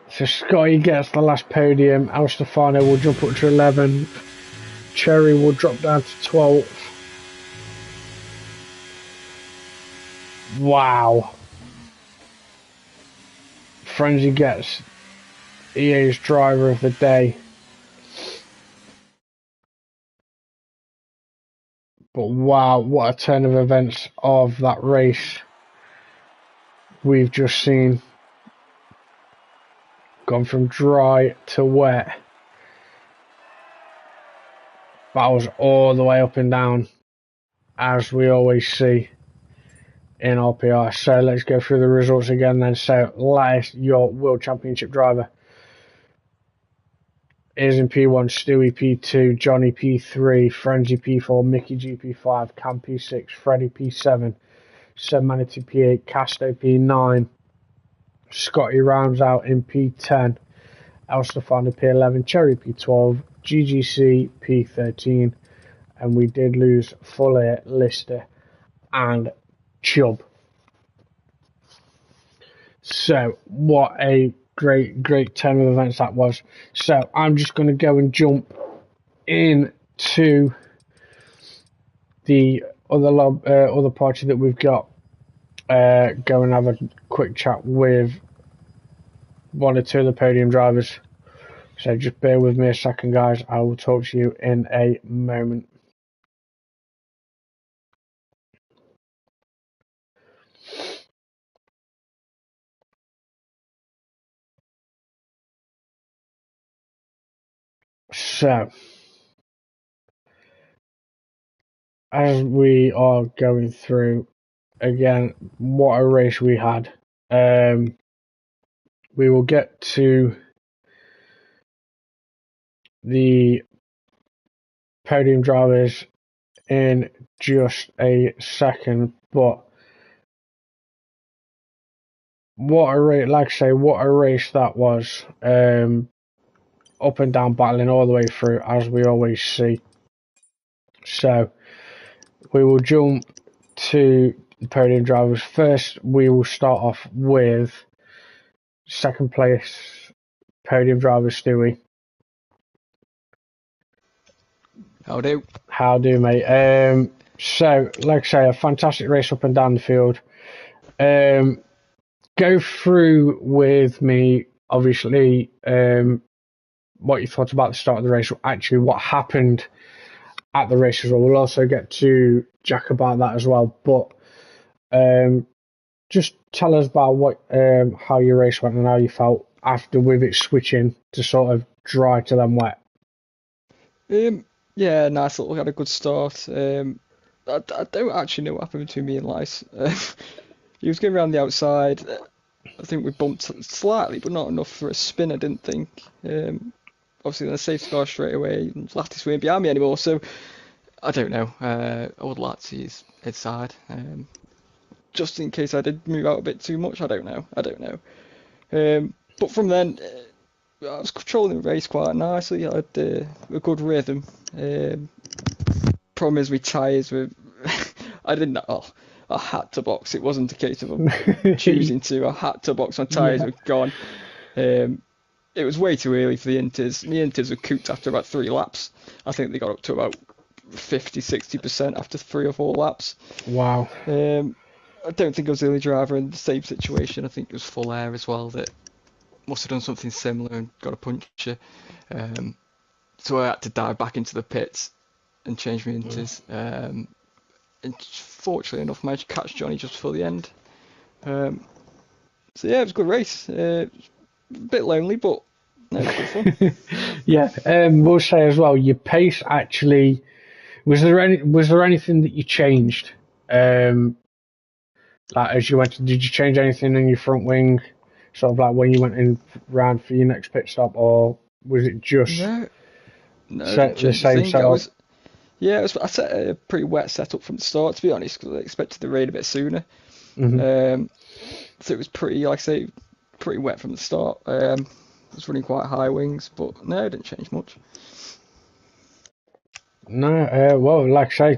So Scotty gets the last podium. El Stefano will jump up to 11. Cherry will drop down to 12th. Wow. Frenzy gets EA's driver of the day. But wow, what a turn of events of that race we've just seen. Gone from dry to wet. battles all the way up and down, as we always see in RPR. So let's go through the results again then. So last, your World Championship driver is in P1, Stewie P2, Johnny P3, Frenzy P4, Mickey GP5, Cam P6, Freddie P7, Seb Manitou P8, Casto P9, Scotty rounds out in P10, El Stefano P11, Cherry P12, GGC P13, and we did lose Fuller, Lister, and Chubb. So, what a great turn of events that was. So, I'm just going to go and jump into the other party that we've got. Go and have a quick chat with one or two of the podium drivers. So, just bear with me a second, guys. I will talk to you in a moment. So, as we are going through, again, what a race we had. We will get to the podium drivers in just a second, but what a race, like I say, what a race that was. Up and down battling all the way through, as we always see. So we will jump to the podium drivers. First, we will start off with second place podium driver Stewie. How do? How do, mate? So, like I say, a fantastic race up and down the field. Go through with me, obviously, what you thought about the start of the race, actually what happened at the race as well. We'll also get to Jack about that as well, but just tell us about what how your race went and how you felt after with it switching to sort of dry to then wet. Yeah, nice little, had a good start. I don't actually know what happened between me and Lice. He was going around the outside. I think we bumped slightly, but not enough for a spin, I didn't think. Obviously, then a safety car straight away. Lattice weren't behind me anymore, so I don't know. I would like to see his side. Just in case I did move out a bit too much, I don't know. But from then, I was controlling the race quite nicely. I had a good rhythm. Problem is with tyres, I didn't. Oh, I had to box. It wasn't a case of choosing to. I had to box. My tyres were gone. It was way too early for the Inters. The Inters were cooked after about 3 laps. I think they got up to about 50-60% after 3 or 4 laps. Wow. I don't think I was the only driver in the same situation. I think it was Full Air as well that must have done something similar and got a puncture. So I had to dive back into the pits and change my Inters. And fortunately enough, managed to catch Johnny just before the end. So yeah, it was a good race. A bit lonely, but no, it was good fun. Yeah, we'll say as well, your pace actually, was there anything that you changed? Like as you went, did you change anything in your front wing, sort of like when you went in round for your next pit stop, or was it just No, the same setup? I set a pretty wet setup from the start, to be honest, because I expected the rain a bit sooner. Mm-hmm. So it was pretty, like I say, pretty wet from the start. I was running quite high wings, but no, it didn't change much. No, well, like I say,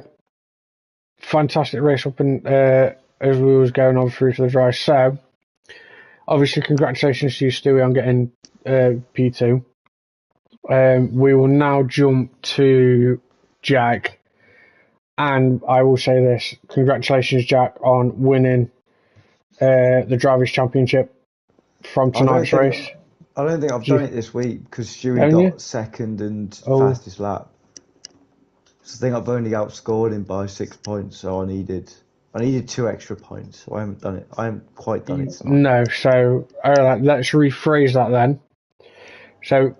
fantastic race up and as we was going on through to the dry. So, obviously, congratulations to you, Stewie, on getting P2. We will now jump to Jack, and I will say this: congratulations, Jack, on winning the Drivers' Championship from tonight's race. I don't think I've done it this week because Stewie got second and fastest lap. So I think I've only outscored him by 6 points, so I needed 2 extra points. So I haven't done it. I haven't quite done it tonight. No, so let's rephrase that then. So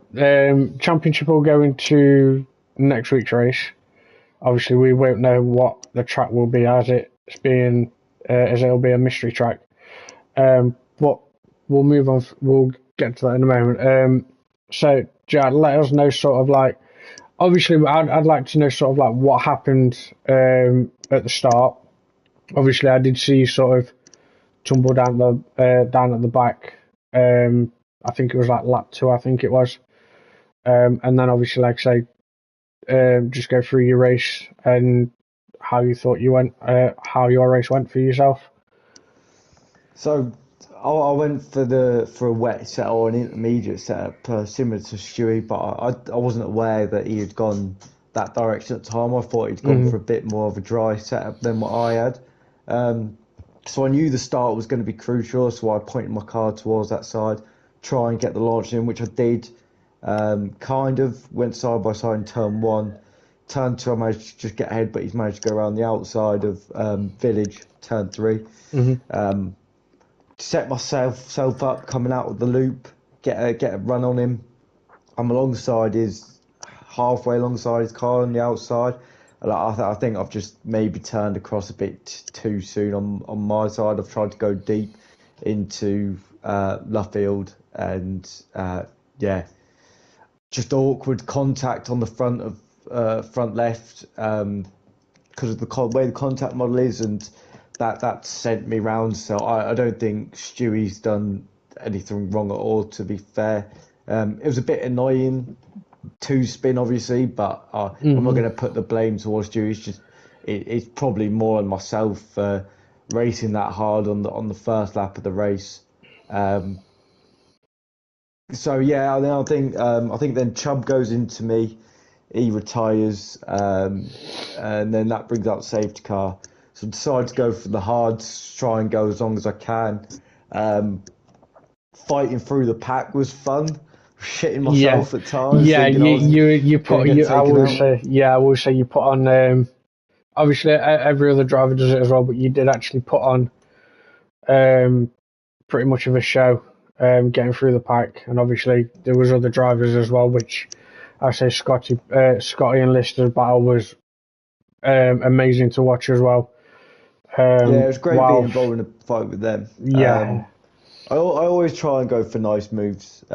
championship will go into next week's race. Obviously, we won't know what the track will be as it'll be a mystery track. But we'll move on. We'll get to that in a moment. So, Jad, let us know sort of like. Obviously, I'd like to know sort of like what happened at the start. Obviously, I did see you sort of tumble down at the back. I think it was like lap 2. I think it was. And then obviously, like I say, just go through your race and how you thought you went, how your race went for yourself. So I went for a wet set or an intermediate setup, similar to Stewie, but I wasn't aware that he had gone that direction at the time. I thought he'd gone for a bit more of a dry setup than what I had. So I knew the start was going to be crucial, so I pointed my car towards that side, try and get the launch in, which I did. Kind of went side by side in turn 1. Turn 2, I managed to just get ahead, but he's managed to go around the outside of Village, turn 3. Set myself up coming out of the loop, get a run on him. I'm halfway alongside his car on the outside. I think I've just maybe turned across a bit too soon on my side. I've tried to go deep into Luffield and just awkward contact on the front of front left because of the way the contact model is, and that sent me round. So I don't think Stewie's done anything wrong at all, to be fair. It was a bit annoying to spin, obviously, but I'm not going to put the blame towards Stewie. It's probably more on myself for racing that hard on the first lap of the race. So yeah, I think then Chubb goes into me, he retires, and then that brings out the safety car. So I decided to go for the hards, try and go as long as I can. Fighting through the pack was fun. Shitting myself at times. Yeah, I will say you put on. Obviously, every other driver does it as well, but you did actually put on pretty much of a show getting through the pack, and obviously there was other drivers as well, which I say Scotty and Lister's battle was amazing to watch as well. Yeah, it was great being involved in a fight with them. Yeah. I always try and go for nice moves.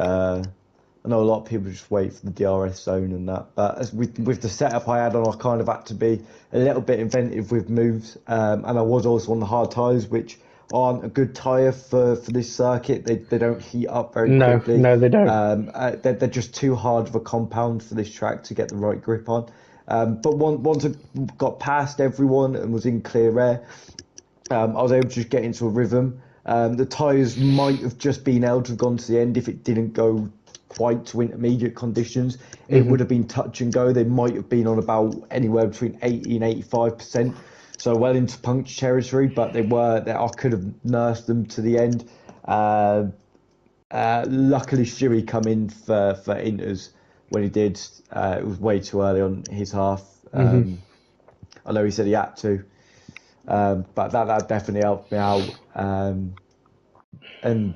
I know a lot of people just wait for the DRS zone and that, but with the setup I had on, I kind of had to be a little bit inventive with moves. And I was also on the hard tyres, which aren't a good tyre for this circuit. They don't heat up very quickly. No, they don't. They're just too hard of a compound for this track to get the right grip on. But once I got past everyone and was in clear air, I was able to just get into a rhythm. The tyres might have just been able to have gone to the end if it didn't go quite to intermediate conditions. It would have been touch and go. They might have been on about anywhere between 80 and 85%, so well into puncture territory, but I could have nursed them to the end. Luckily Stewie come in for Inters when he did. It was way too early on his half. I know he said he had to, but that definitely helped me out. And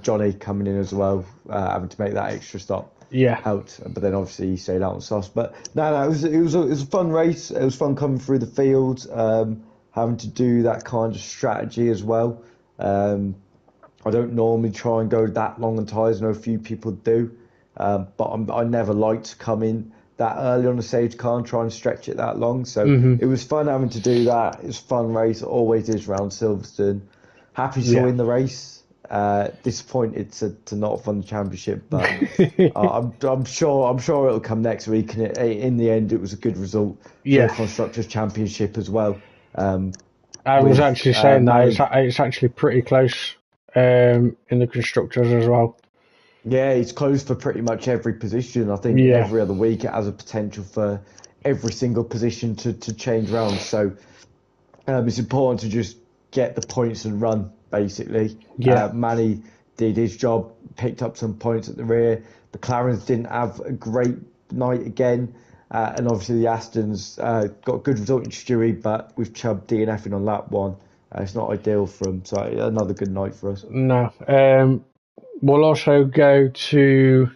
Johnny coming in as well, having to make that extra stop, helped. But then obviously he stayed out on sauce. But no, it was a fun race. It was fun coming through the field, having to do that kind of strategy as well. I don't normally try and go that long on tyres. I know a few people do, but I never like to come in that early on the stage car and try and stretch it that long. So it was fun having to do that. It was a fun race. It always is around Silverstone. Happy to win the race. Disappointed to not have won the championship, but I'm sure it'll come next week. And in the end, it was a good result for the Constructors' Championship as well. I was actually saying that it's actually pretty close in the Constructors as well. Yeah, it's close for pretty much every position. I think every other week it has a potential for every single position to change around. So it's important to just get the points and run, basically. Manny did his job, picked up some points at the rear. The McLarens didn't have a great night again. And obviously the Astons got a good result in Stewie, but with Chubb DNFing on lap 1, it's not ideal for him. So another good night for us. No. We'll also go to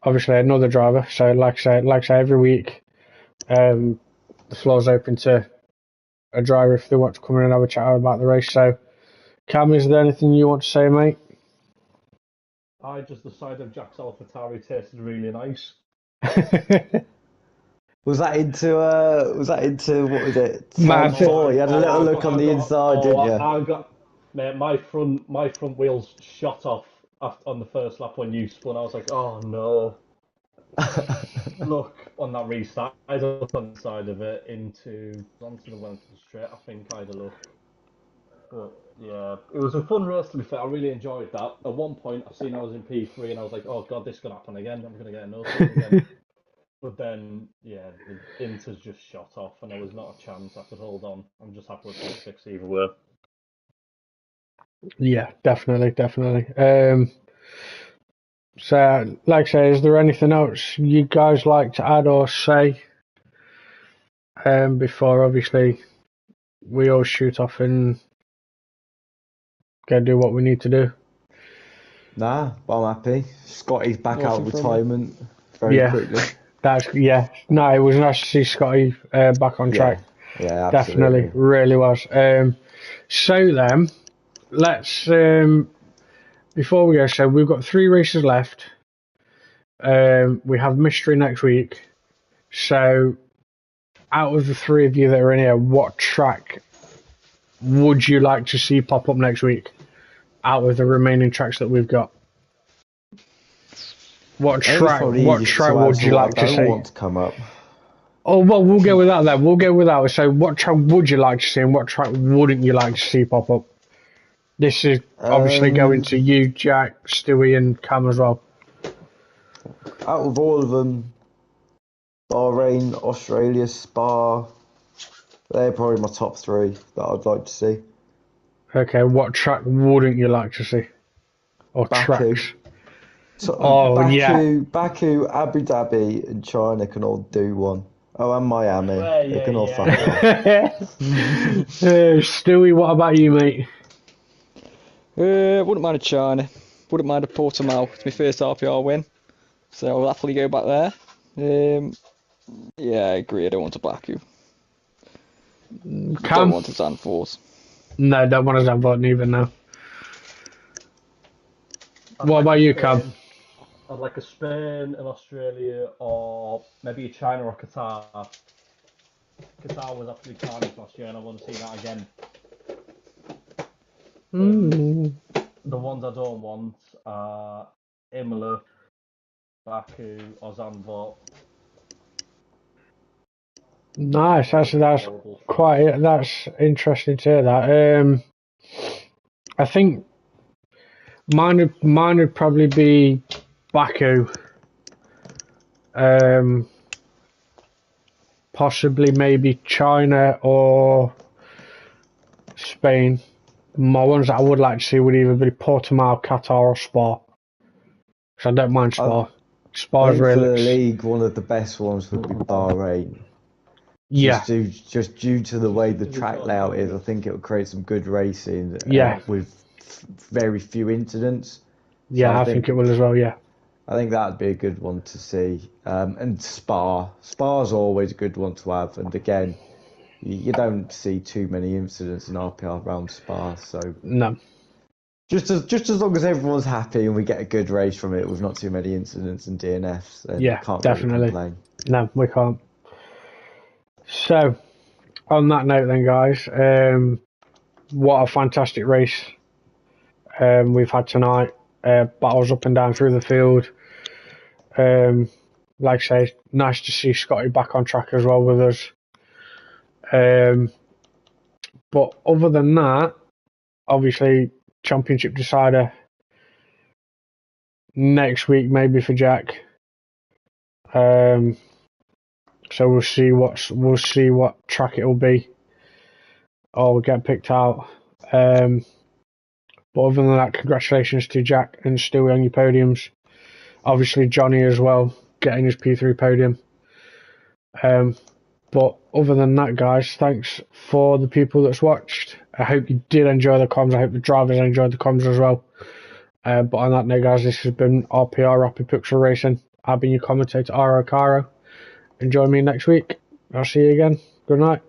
obviously another driver. So like I say every week The floor's open to a driver if they want to come in and have a chat about the race. So, Cam, is there anything you want to say, mate? The side of Jack's AlphaTauri tasted really nice. Was that into what was it? Man, Turn 4. You had a little look on the inside, didn't you? Mate, my front wheels shot off on the first lap when you spun. I was like, oh no. Look, on that restart, I looked on the side of it onto the Wellington straight. I think I had a look. But yeah, it was a fun race to be fair. I really enjoyed that. At one point, I was in P3 and I was like, oh god, this is going to happen again. I'm going to get a no-slip again. But then, yeah, the Inters just shot off and there was not a chance I could hold on. I'm just happy with top 6 either way. Yeah, definitely. So, like I say, is there anything else you guys like to add or say before, obviously, we all shoot off and go do what we need to do? Nah, but I'm happy. Scotty's back out of retirement very quickly. No, it was nice to see Scotty back on track. Yeah, absolutely. Definitely, really was. So then, let's before we go, so we've got 3 races left. We have Mystery next week. So, out of the 3 of you that are in here, what track would you like to see pop up next week? Out of the remaining tracks that we've got, what track would you like to see? Want to come up. Oh well, we'll go with that then. We'll go with that. So, what track would you like to see, and what track wouldn't you like to see pop up? This is obviously going to you, Jack, Stewie, and Cam as well. Out of all of them, Bahrain, Australia, Spa, they're probably my top 3 that I'd like to see. Okay, what track wouldn't you like to see? Or Baku. tracks? Baku, Abu Dhabi, and China can all do one. Oh, and Miami. They can all fuck off. Stewie, what about you, mate? Wouldn't mind a China. Wouldn't mind a Portimao. It's my first RPR win. So I'll happily go back there. Yeah, I agree. I don't want a Baku. Cam? Don't want a Zandvoort. No, don't want a Zandvoort neither now. What about you, Cam? I'd like a Spain, an Australia, or maybe a China or Qatar. Qatar was absolutely carnage last year and I want to see that again. The ones I don't want are Imola, Baku, or Zandvoort. Nice, that's interesting to hear that. I think mine would probably be Baku. Possibly maybe China or Spain. My ones that I would like to see would either be Portimao, Qatar, or Spa. So I don't mind Spa. Spa's really for the league. One of the best ones would be Bahrain. Yeah. Just due to the way the track layout is, I think it will create some good racing. With very few incidents. Yeah, so I think it will as well. Yeah. I think that'd be a good one to see. And Spa's always a good one to have. And again, you don't see too many incidents in RPR around Spa, so no. Just as long as everyone's happy and we get a good race from it with not too many incidents and DNFs, then can't definitely really complain. No, we can't. So, on that note, then, guys, what a fantastic race we've had tonight. Battles up and down through the field. Like I say, nice to see Scotty back on track as well with us. But other than that, obviously, championship decider next week maybe for Jack. So we'll see what track it'll be, or we'll get picked out. But other than that, congratulations to Jack and Stewie on your podiums. Obviously Johnny as well, getting his P3 podium. But other than that, guys, thanks for the people that's watched. I hope you did enjoy the comms. I hope the drivers enjoyed the comms as well. But on that note, guys, this has been RPR, Rapid Pixel Racing. I've been your commentator, Aro Caro. And join me next week. I'll see you again. Good night.